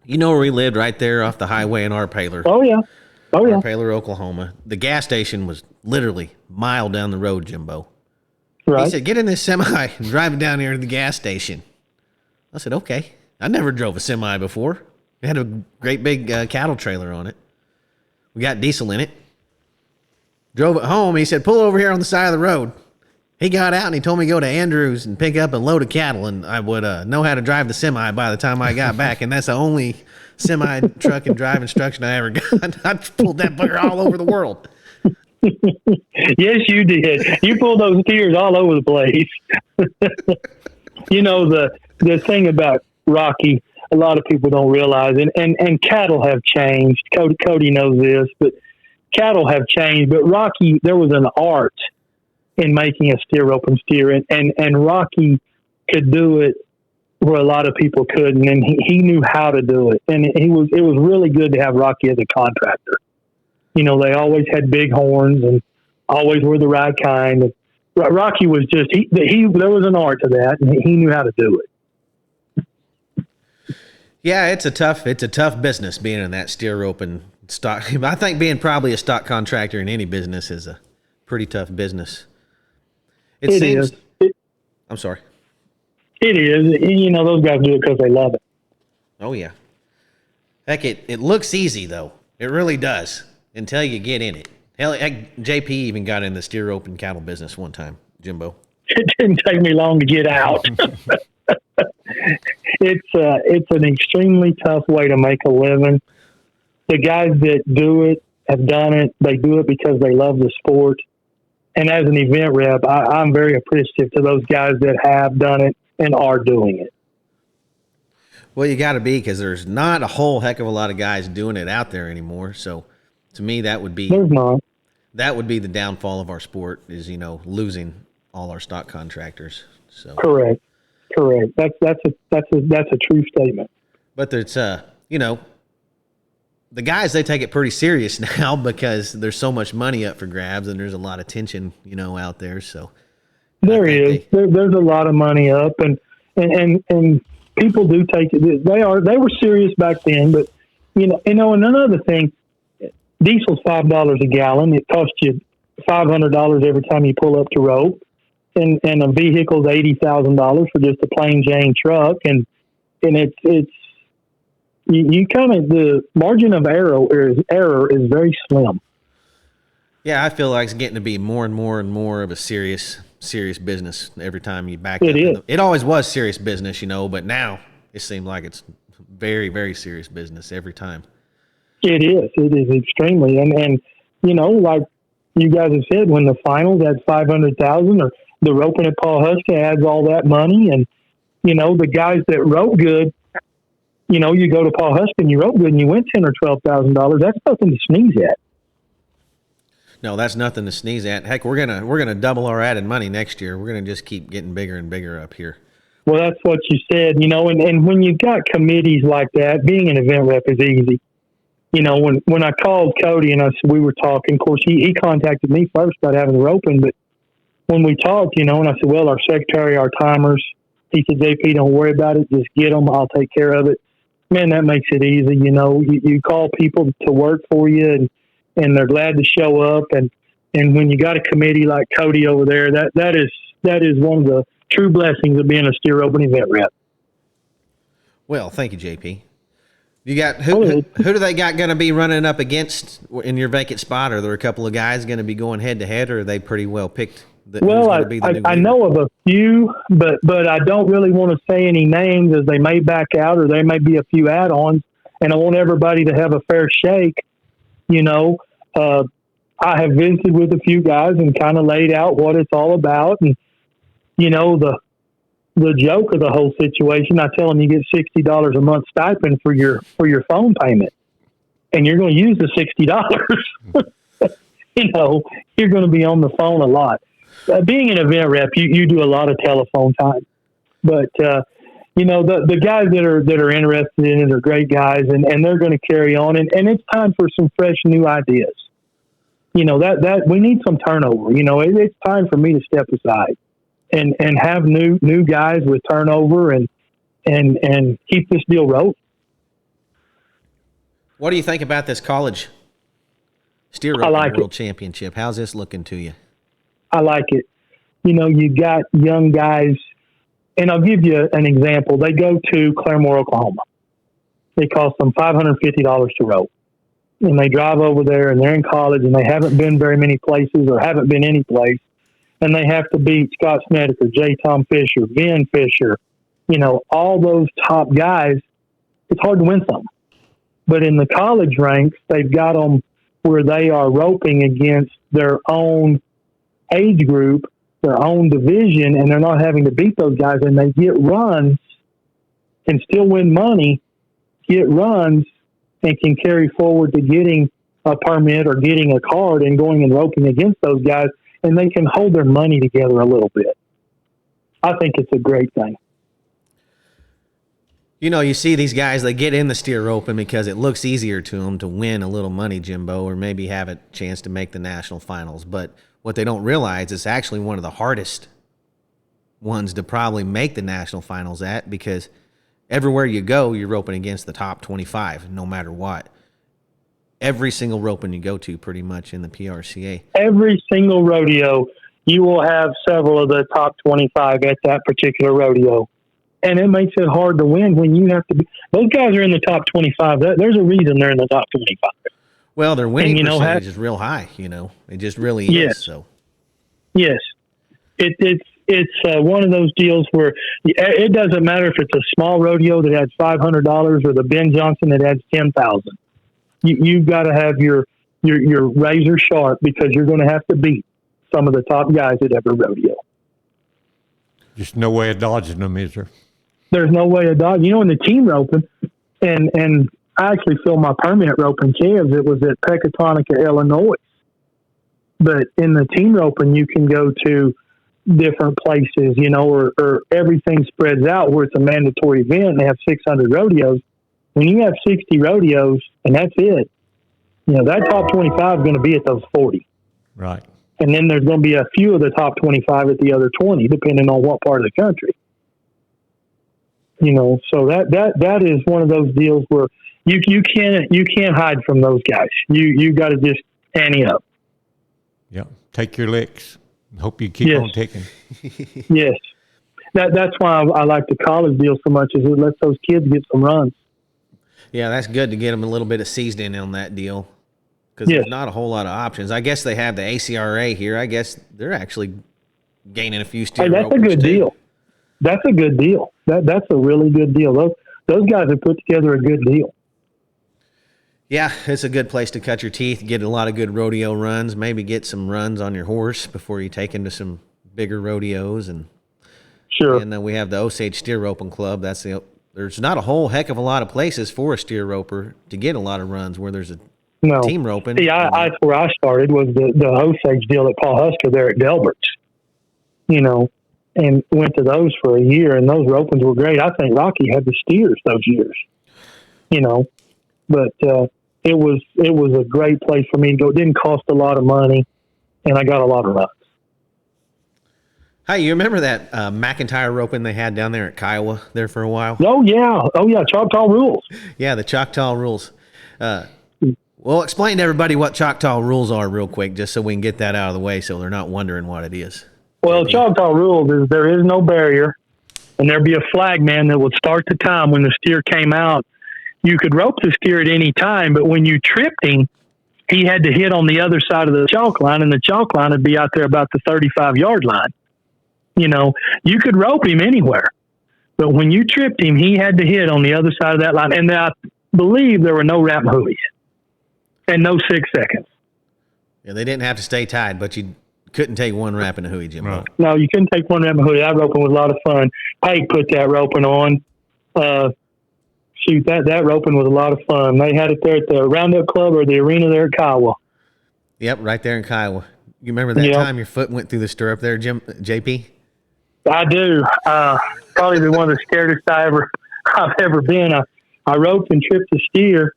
Where we lived right there off the highway in Paler. Oh, yeah. Paler, Oklahoma. The gas station was literally a mile down the road, Jimbo. Right. He said, "Get in this semi and drive it down here to the gas station." I said, "Okay." I never drove a semi before. It had a great big cattle trailer on it. We got diesel in it. Drove it home. He said, "Pull over here on the side of the road." He got out and he told me to go to Andrews and pick up a load of cattle, and I would know how to drive the semi by the time I got back. And that's the only semi truck and drive instruction I ever got. I pulled that bugger all over the world. Yes, you did. You pulled those steers all over the place. The thing about Rocky, a lot of people don't realize, and cattle have changed. Cody knows this, but cattle have changed. But Rocky, there was an art in making a steer open steer, and Rocky could do it where a lot of people couldn't, and he knew how to do it. And it was really good to have Rocky as a contractor. They always had big horns and always were the right kind. Rocky was just there was an art to that, and he knew how to do it. Yeah, it's a tough business being in that steer rope and stock. I think being probably a stock contractor in any business is a pretty tough business. It seems. I'm sorry. It is. You know, those guys do it because they love it. Oh yeah. Heck, it looks easy though. It really does until you get in it. Hell, heck, JP even got in the steer rope and cattle business one time, Jimbo. It didn't take me long to get out. It's an extremely tough way to make a living. The guys that do it have done it. They do it because they love the sport. And as an event rep, I'm very appreciative to those guys that have done it and are doing it. Well, you got to be, because there's not a whole heck of a lot of guys doing it out there anymore. So, to me, that would be the downfall of our sport is, you know, losing all our stock contractors. So correct. That's a true statement. But there's you know, the guys, they take it pretty serious now because there's so much money up for grabs and there's a lot of tension, you know, out there. So there is. There's a lot of money up, and people do take it. They were serious back then, but you know, and another thing, diesel's $5 a gallon. It costs you $500 every time you pull up to rope, and a vehicle's $80,000 for just a plain Jane truck, and it's you kind of, the margin of error is very slim. Yeah, I feel like it's getting to be more and more of a serious business every time you back it up. Is. It always was serious business, you know, but now it seems like it's very, very serious business every time. It is extremely, and you know, like you guys have said, when the finals had 500,000, or the roping at Paul Huska adds all that money, and you know, the guys that rope good, you know, you go to Paul Huska and you rope good and you win $10,000 or $12,000. That's nothing to sneeze at. No, that's nothing to sneeze at. Heck, we're gonna double our added money next year. We're gonna just keep getting bigger and bigger up here. Well, that's what you said, you know, and when you've got committees like that, being an event rep is easy. You know, when I called Cody and we were talking, of course, he contacted me first about having the roping, but when we talked, you know, and I said, well, our secretary, our timers, he said, JP, don't worry about it. Just get them. I'll take care of it. Man, that makes it easy. You know, you call people to work for you and they're glad to show up. And when you got a committee like Cody over there, that is one of the true blessings of being a steer roping event rep. Well, thank you, JP. You got who do they got going to be running up against in your vacant spot? Are there a couple of guys going to be going head to head, or are they pretty well picked? Well, I know of a few, but I don't really want to say any names, as they may back out or there may be a few add-ons, and I want everybody to have a fair shake. You know, I have visited with a few guys and kind of laid out what it's all about, and you know, the joke of the whole situation, I tell them you get $60 a month stipend for your phone payment, and you're going to use the $60. You know, you're going to be on the phone a lot. Being an event rep, you do a lot of telephone time, but you know, the guys that are interested in it are great guys, and they're going to carry on, and it's time for some fresh new ideas. You know, that we need some turnover. You know, it's time for me to step aside and have new guys with turnover and keep this deal rolling. What do you think about this college steer roping world championship? How's this looking to you? I like it. You know, you got young guys, and I'll give you an example. They go to Claremore, Oklahoma. It costs them $550 to rope. And they drive over there, and they're in college, and they haven't been very many places or haven't been any place. And they have to beat Scott Snedeker, J. Tom Fisher, Ben Fisher, you know, all those top guys. It's hard to win some. But in the college ranks, they've got them where they are roping against their own age group, their own division, and they're not having to beat those guys, and they get runs and still win money, get runs, and can carry forward to getting a permit or getting a card and going and roping against those guys, and they can hold their money together a little bit. I think it's a great thing. You know, you see these guys, they get in the steer open because it looks easier to them to win a little money, Jimbo, or maybe have a chance to make the national finals. But what they don't realize is actually one of the hardest ones to probably make the national finals at, because everywhere you go, you're roping against the top 25, no matter what. Every single roping you go to, pretty much, in the PRCA. Every single rodeo, you will have several of the top 25 at that particular rodeo. And it makes it hard to win when you have to be. Those guys are in the top 25. There's a reason they're in the top 25. Well, their winning percentage is real high, you know. It just really is. So. Yes. It's one of those deals where it doesn't matter if it's a small rodeo that adds $500 or the Ben Johnson that adds $10,000. You've got to have your razor sharp, because you're going to have to beat some of the top guys at every rodeo. Just no way of dodging them, is there? There's no way of dodging. You know, in the team roping, and I actually filmed my permanent roping calves. It was at Pecatonica, Illinois. But in the team roping, you can go to different places, you know, or everything spreads out where it's a mandatory event and they have 600 rodeos. When you have 60 rodeos and that's it, you know, that top 25 is going to be at those 40. Right. And then there's going to be a few of the top 25 at the other 20, depending on what part of the country. You know, so that is one of those deals where you can't hide from those guys. You got to just ante up. Yeah. Take your licks. Hope you keep on taking. Yes. That's why I like the college deal so much, is it lets those kids get some runs. Yeah, that's good to get them a little bit of seasoning on that deal, because there's not a whole lot of options. I guess they have the ACRA here. I guess they're actually gaining a few steer that's a good deal. That's a good deal. That's a really good deal. Those guys have put together a good deal. Yeah, it's a good place to cut your teeth, get a lot of good rodeo runs, maybe get some runs on your horse before you take him to some bigger rodeos. And sure. And then we have the Osage Steer Roping Club. There's not a whole heck of a lot of places for a steer roper to get a lot of runs where there's a team roping. See, that's where I started, was the Osage deal at Paul Husker there at Delbert's, you know, and went to those for a year, and those ropings were great. I think Rocky had the steers those years, you know, but it was a great place for me to go. It didn't cost a lot of money, and I got a lot of runs. Hey, you remember that McIntyre roping they had down there at Kiowa there for a while? Oh, yeah. Choctaw Rules. Yeah, the Choctaw Rules. Well, explain to everybody what Choctaw Rules are real quick, just so we can get that out of the way so they're not wondering what it is. Well, Choctaw Rules is there is no barrier, and there'd be a flag man that would start the time when the steer came out. You could rope the steer at any time, but when you tripped him, he had to hit on the other side of the chalk line, and the chalk line would be out there about the 35-yard line. You know, you could rope him anywhere, but when you tripped him, he had to hit on the other side of that line. And I believe there were no wrap hooeys and no 6 seconds. Yeah, they didn't have to stay tied, but you couldn't take one wrap in a hooey, Jimbo. Right. No, you couldn't take one wrap in a hooey. That roping was a lot of fun. Pike put that roping on. That roping was a lot of fun. They had it there at the Roundup Club or the arena there at Kiowa. Yep, right there in Kiowa. You remember that time your foot went through the stirrup there, JP? I do. Probably one of the scariest I've ever been. I roped and tripped the steer,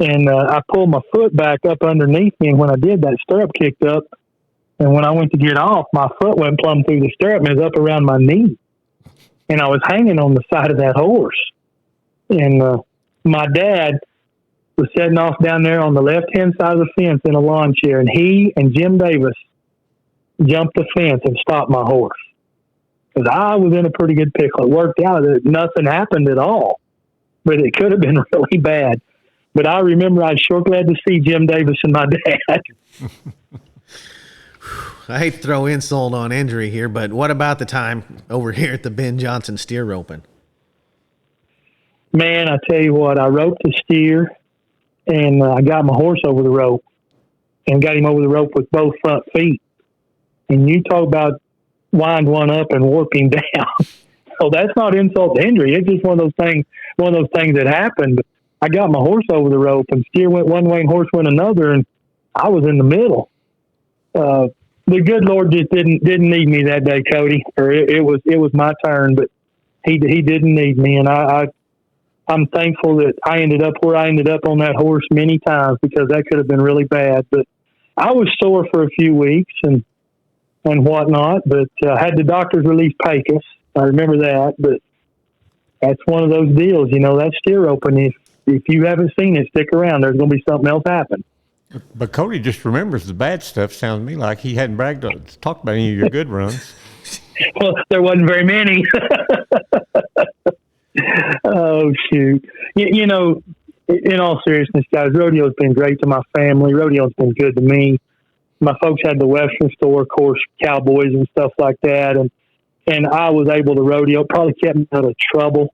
and I pulled my foot back up underneath me. And when I did, that stirrup kicked up. And when I went to get off, my foot went plumb through the stirrup and it was up around my knee. And I was hanging on the side of that horse. And my dad was setting off down there on the left-hand side of the fence in a lawn chair, and he and Jim Davis jumped the fence and stopped my horse. Because I was in a pretty good pickle. It worked out that nothing happened at all, but it could have been really bad. But I remember I was sure glad to see Jim Davis and my dad. I hate to throw insult on injury here, but what about the time over here at the Ben Johnson steer roping? Man, I tell you what, I roped the steer, and I got my horse over the rope and got him over the rope with both front feet. And you talk about wind one up and warp him down. So that's not insult to injury. It's just one of those things that happened. But I got my horse over the rope, and steer went one way and horse went another, and I was in the middle. The good Lord just didn't need me that day, Cody. Or it was my turn, but he didn't need me, and I I'm thankful that I ended up where I ended up on that horse many times, because that could have been really bad. But I was sore for a few weeks and whatnot, but had the doctors release pacus. I remember that, but that's one of those deals, that steer open. If you haven't seen it, stick around. There's going to be something else happen. But Cody just remembers the bad stuff. Sounds to me like he hadn't talked about any of your good runs. Well, there wasn't very many. Oh, shoot. In all seriousness, guys, rodeo's been great to my family. Rodeo's been good to me. My folks had the Western store, of course, cowboys and stuff like that. And I was able to rodeo. Probably kept me out of trouble.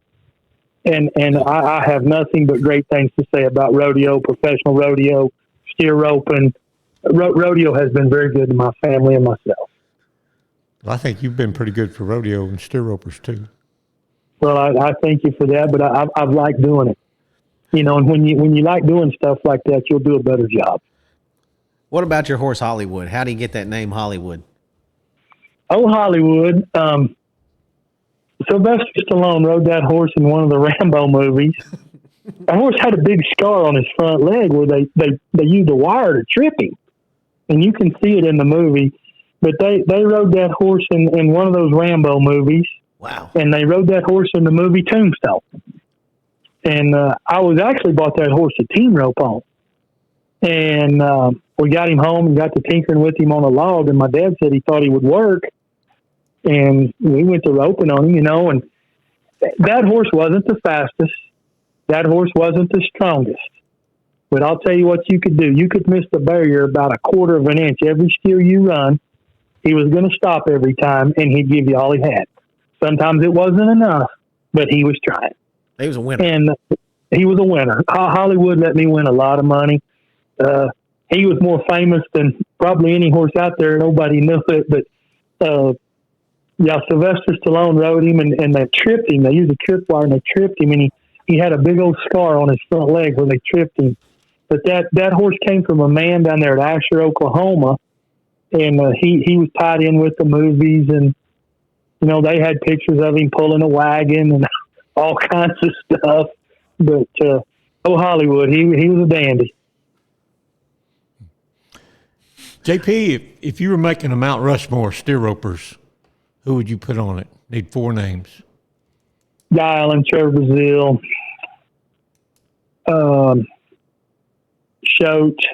And I have nothing but great things to say about rodeo, professional rodeo, steer roping. Rodeo has been very good to my family and myself. Well, I think you've been pretty good for rodeo and steer ropers too. Well, I thank you for that, but I've liked doing it. And when you like doing stuff like that, you'll do a better job. What about your horse Hollywood? How do you get that name Hollywood? Oh, Hollywood. Sylvester Stallone rode that horse in one of the Rambo movies. That horse had a big scar on his front leg where they used a wire to trip him. And you can see it in the movie. But they rode that horse in one of those Rambo movies. Wow. And they rode that horse in the movie Tombstone. And I was actually bought that horse a team rope on. And we got him home and got to tinkering with him on a log. And my dad said he thought he would work. And we went to roping on him, and that horse wasn't the fastest. That horse wasn't the strongest. But I'll tell you what you could do. You could miss the barrier about a quarter of an inch every steer you run. He was going to stop every time, and he'd give you all he had. Sometimes it wasn't enough, but he was trying. He was a winner. And he was a winner. Hollywood let me win a lot of money. He was more famous than probably any horse out there. Nobody knew it, but Sylvester Stallone rode him, and they tripped him. They used a trip wire, and they tripped him, and he had a big old scar on his front leg where they tripped him. But that horse came from a man down there at Asher, Oklahoma, and he was tied in with the movies, and they had pictures of him pulling a wagon and all kinds of stuff. But Hollywood, he was a dandy. JP, if you were making a Mount Rushmore steer ropers, who would you put on it? Need 4 names. Guy Allen, Trevor Brazile, Choate,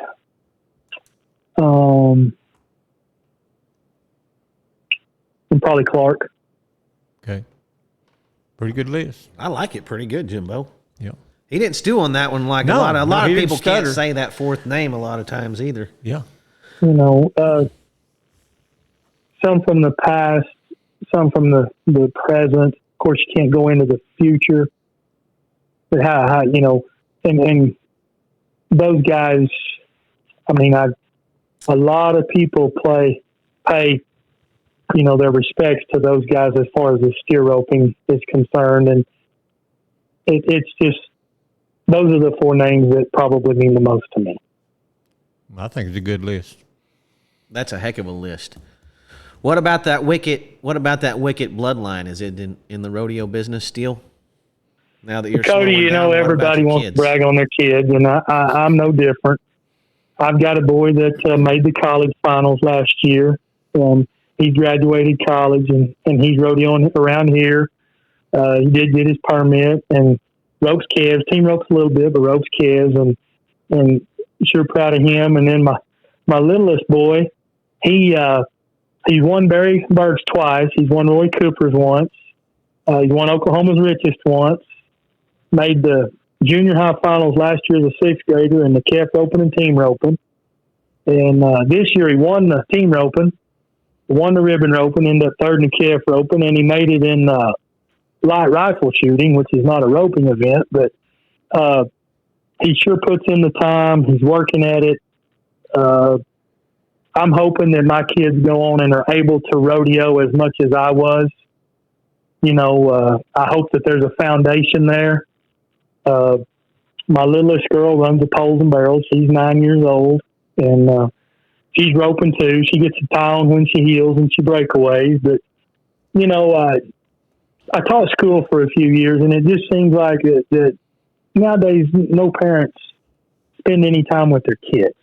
and probably Clark. Okay. Pretty good list. I like it pretty good, Jimbo. Yeah. He didn't stew on that one like a lot of people can't say that 4th name a lot of times either. Yeah. Some from the past, some from the present. Of course, you can't go into the future. But how and those guys, a lot of people pay their respects to those guys as far as the steer roping is concerned, and it's just those are the 4 names that probably mean the most to me. I think it's a good list. That's a heck of a list. What about that Wickett? What about that Wickett bloodline? Is it in the rodeo business still? Now that you're Cody, everybody wants to brag on their kids, and I'm no different. I've got a boy that made the college finals last year. He graduated college, and he's rodeoing around here. He did get his permit and ropes calves, team ropes a little bit, but ropes calves, and sure proud of him. And then my littlest boy, he's won Barry Burks twice. He's won Roy Cooper's once. He's won Oklahoma's Richest once. Made the junior high finals last year as a 6th grader in the calf roping and team roping. And this year he won the team roping, won the ribbon roping, ended up 3rd in the calf roping, and he made it in light rifle shooting, which is not a roping event, but he sure puts in the time. He's working at it. I'm hoping that my kids go on and are able to rodeo as much as I was. I hope that there's a foundation there. My littlest girl runs the poles and barrels. She's 9 years old, and she's roping too. She gets a tie on when she heels and she breakaways. But, I taught school for a few years, and it just seems like that nowadays, no parents spend any time with their kids.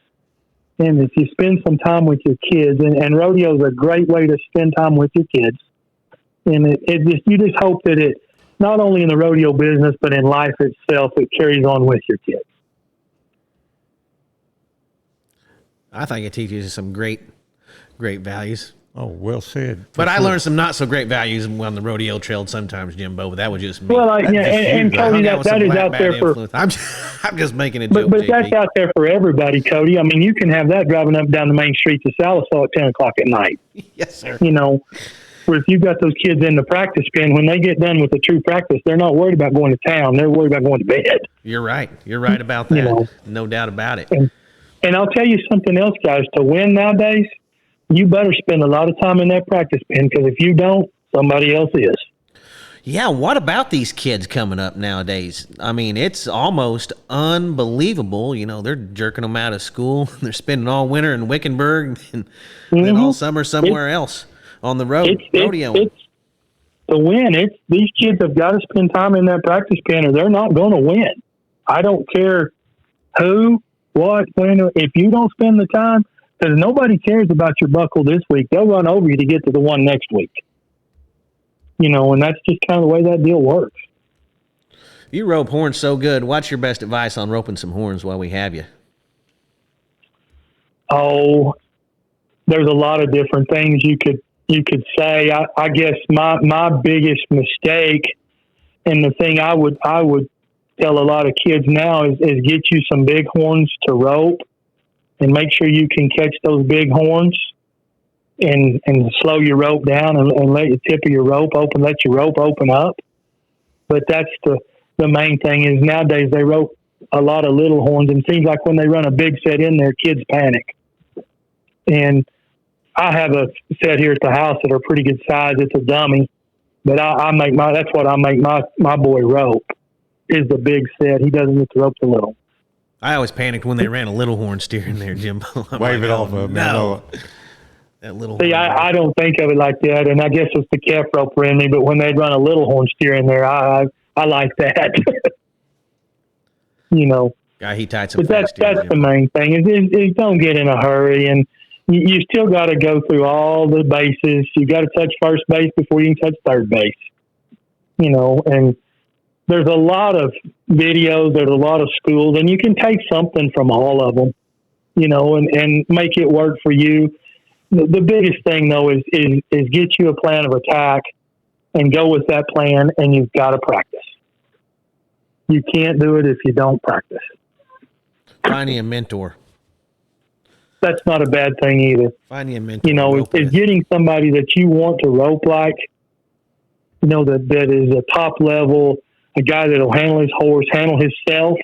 And if you spend some time with your kids, and rodeo is a great way to spend time with your kids. And you just hope that it, not only in the rodeo business, but in life itself, it carries on with your kids. I think it teaches you some great values. Oh, well said. But I learned some not so great values on the rodeo trail sometimes, Jimbo. But that was just me. Well, and Cody, that is out there for. I'm just making a joke. But JP. that's out there for everybody, Cody. I mean, you can have that driving up and down the main streets of Sallisaw at 10:00 at night. Yes, sir. Where if you've got those kids in the practice pen, when they get done with the true practice, they're not worried about going to town. They're worried about going to bed. You're right. You're right about that. No doubt about it. And I'll tell you something else, guys. To win nowadays, you better spend a lot of time in that practice pen, because if you don't, somebody else is. Yeah, what about these kids coming up nowadays? I mean, it's almost unbelievable. They're jerking them out of school. They're spending all winter in Wickenburg and then all summer somewhere else on the road, rodeo. It's to win. These kids have got to spend time in that practice pen, or they're not going to win. I don't care who, what, when. If you don't spend the time, because nobody cares about your buckle this week, they'll run over you to get to the one next week. And that's just kind of the way that deal works. You rope horns so good. What's your best advice on roping some horns while we have you? Oh, there's a lot of different things you could say. I guess my biggest mistake, and the thing I would tell a lot of kids now is get you some big horns to rope, and make sure you can catch those big horns, and slow your rope down and let the tip of your rope open, let your rope open up. But that's the main thing is nowadays they rope a lot of little horns, and it seems like when they run a big set in there, kids panic. And I have a set here at the house that are pretty good size. It's a dummy, but that's what I make my boy rope, is the big set. He doesn't get to rope the little. I always panicked when they ran a little horn steer in there, Jimbo. Wave it off of me. No. That little See, I don't think of it like that, and I guess it's the calf roper in me, but when they run a little horn steer in there, I like that. Yeah, he tied some. But that's the main thing is don't get in a hurry, and you still got to go through all the bases. You got to touch first base before you can touch third base. And there's a lot of videos, there's a lot of schools, and you can take something from all of them, and make it work for you. The biggest thing though is get you a plan of attack and go with that plan, and you've got to practice. You can't do it if you don't practice. Finding a mentor. That's not a bad thing either. Finding a mentor. Is getting somebody that you want to rope like, that is a top level, a guy that'll handle his horse, handle himself,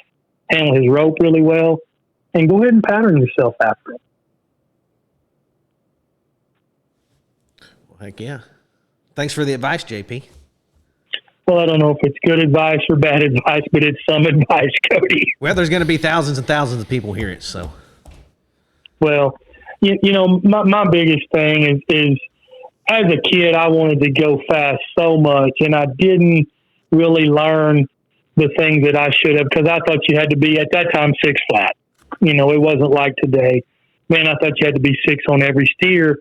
handle his rope really well, and go ahead and pattern yourself after him. Well, heck yeah. Thanks for the advice, JP. Well, I don't know if it's good advice or bad advice, but it's some advice, Cody. Well, there's going to be thousands and thousands of people hear it, so. Well, my biggest thing is as a kid, I wanted to go fast so much, and I didn't really learn the things that I should have, because I thought you had to be, at that time, 6 flat. It wasn't like today. Man, I thought you had to be 6 on every steer.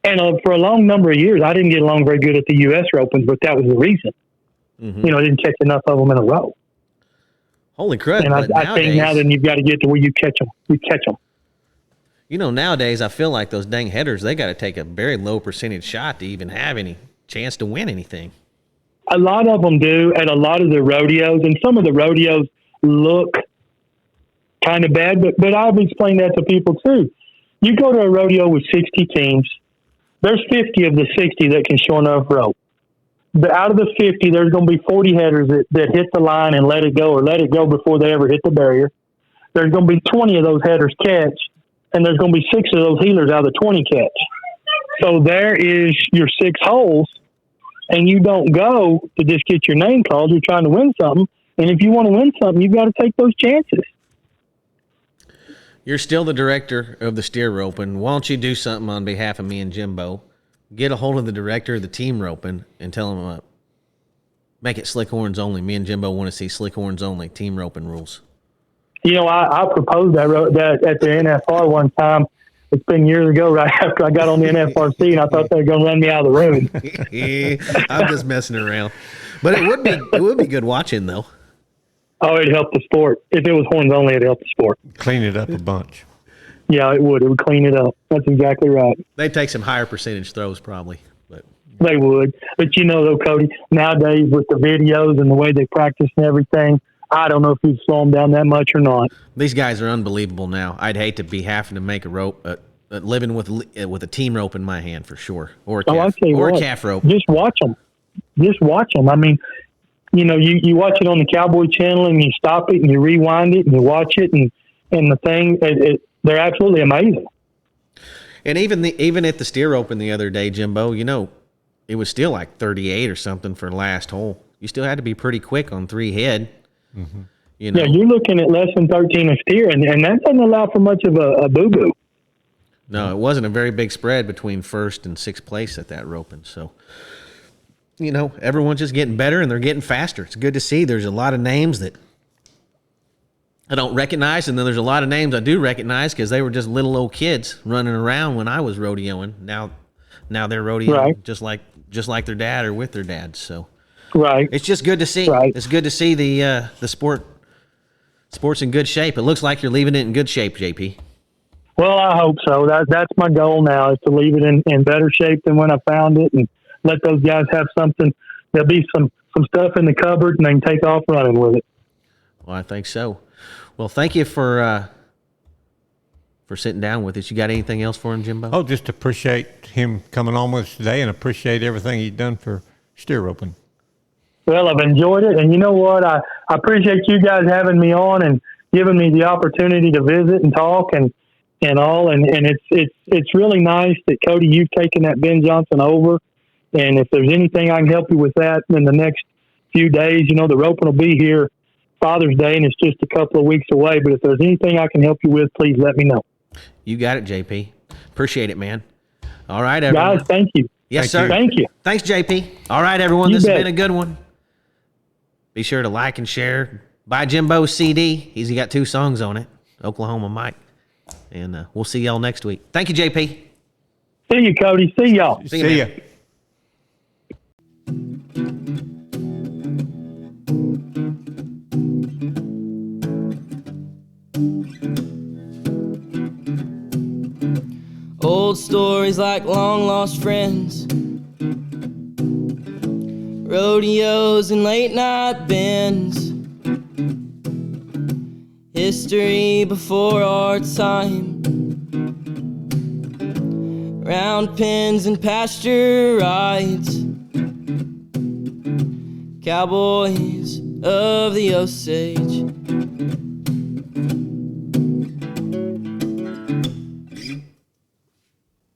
And for a long number of years, I didn't get along very good at the U.S. Opens, but that was the reason. Mm-hmm. I didn't catch enough of them in a row. Holy crud. And I think now then you've got to get to where you catch them. You catch them. Nowadays, I feel like those dang headers, they got to take a very low percentage shot to even have any chance to win anything. A lot of them do at a lot of the rodeos, and some of the rodeos look kind of bad, but I've explained that to people too. You go to a rodeo with 60 teams, there's 50 of the 60 that can show enough rope. But out of the 50, there's going to be 40 headers that hit the line and let it go, or let it go before they ever hit the barrier. There's going to be 20 of those headers catch, and there's going to be 6 of those heelers out of the 20 catch. So there is your 6 holes, and you don't go to just get your name called. You're trying to win something. And if you want to win something, you've got to take those chances. You're still the director of the steer roping. Why don't you do something on behalf of me and Jimbo? Get a hold of the director of the team roping and tell him Make it slick horns only. Me and Jimbo want to see slick horns only, team roping rules. You know, I proposed that at the NFR one time. It's been years ago, right after I got on the NFRC, and I thought they were going to run me out of the room. I'm just messing around. But it would be good watching, though. Oh, it'd help the sport. If it was horns only, it'd help the sport. Clean it up a bunch. Yeah, it would. It would clean it up. That's exactly right. They'd take some higher percentage throws, probably. But They would. But you know, though, Cody, nowadays with the videos and the way they practice and everything, I don't know if you'd slow them down that much or not. these guys are unbelievable now. I'd hate to be having to make a rope, living with a team rope in my hand for sure, or a calf, I'll tell you or what, a calf rope. Just watch them. Just watch them. I mean, you know, you watch it on the Cowboy Channel and you stop it and you rewind it and you watch it and the thing, they're absolutely amazing. And even at the steer open the other day, Jimbo, you know, it was still like 38 or something for last hole. You still had to be pretty quick on 3 head. Mm-hmm. You know? Yeah, you're looking at less than 13 a steer, and that doesn't allow for much of a boo-boo. No, it wasn't a very big spread between first and sixth place at that roping. So, you know, everyone's just getting better and they're getting faster. It's good to see. There's a lot of names that I don't recognize, and then there's a lot of names I do recognize because they were just little old kids running around when I was rodeoing. Now they're rodeoing Right. just like their dad or with their dad. So Right. it's just good to see. Right. It's good to see the sport's in good shape. It looks like you're leaving it in good shape, JP. Well, I hope so. That's my goal now, is to leave it in better shape than when I found it, and let those guys have something. There'll be some stuff in the cupboard, and they can take off running with it. Well, I think so. Well, thank you for sitting down with us. You got anything else for him, Jimbo? Oh, just appreciate him coming on with us today and appreciate everything he's done for steer roping. Well, I've enjoyed it, and you know what? I appreciate you guys having me on and giving me the opportunity to visit and talk and all. And it's really nice that, Cody, you've taken that Ben Johnson over. And if there's anything I can help you with that in the next few days, you know, the roping will be here Father's Day, and it's just a couple of weeks away. But if there's anything I can help you with, please let me know. You got it, JP. Appreciate it, man. All right, everyone. Guys, thank you. Yes, Thank sir. Thank you. Thanks, JP. All right, everyone. You This has bet. been a good one. Be sure to like and share. Buy Jimbo's CD. He's got 2 songs on it, Oklahoma Mike. And we'll see y'all next week. Thank you, JP. See you, Cody. See y'all. See you, See man. ya. Old stories like long lost friends, rodeos and late night bends, history before our time, round pens and pasture rides, cowboys of the Osage.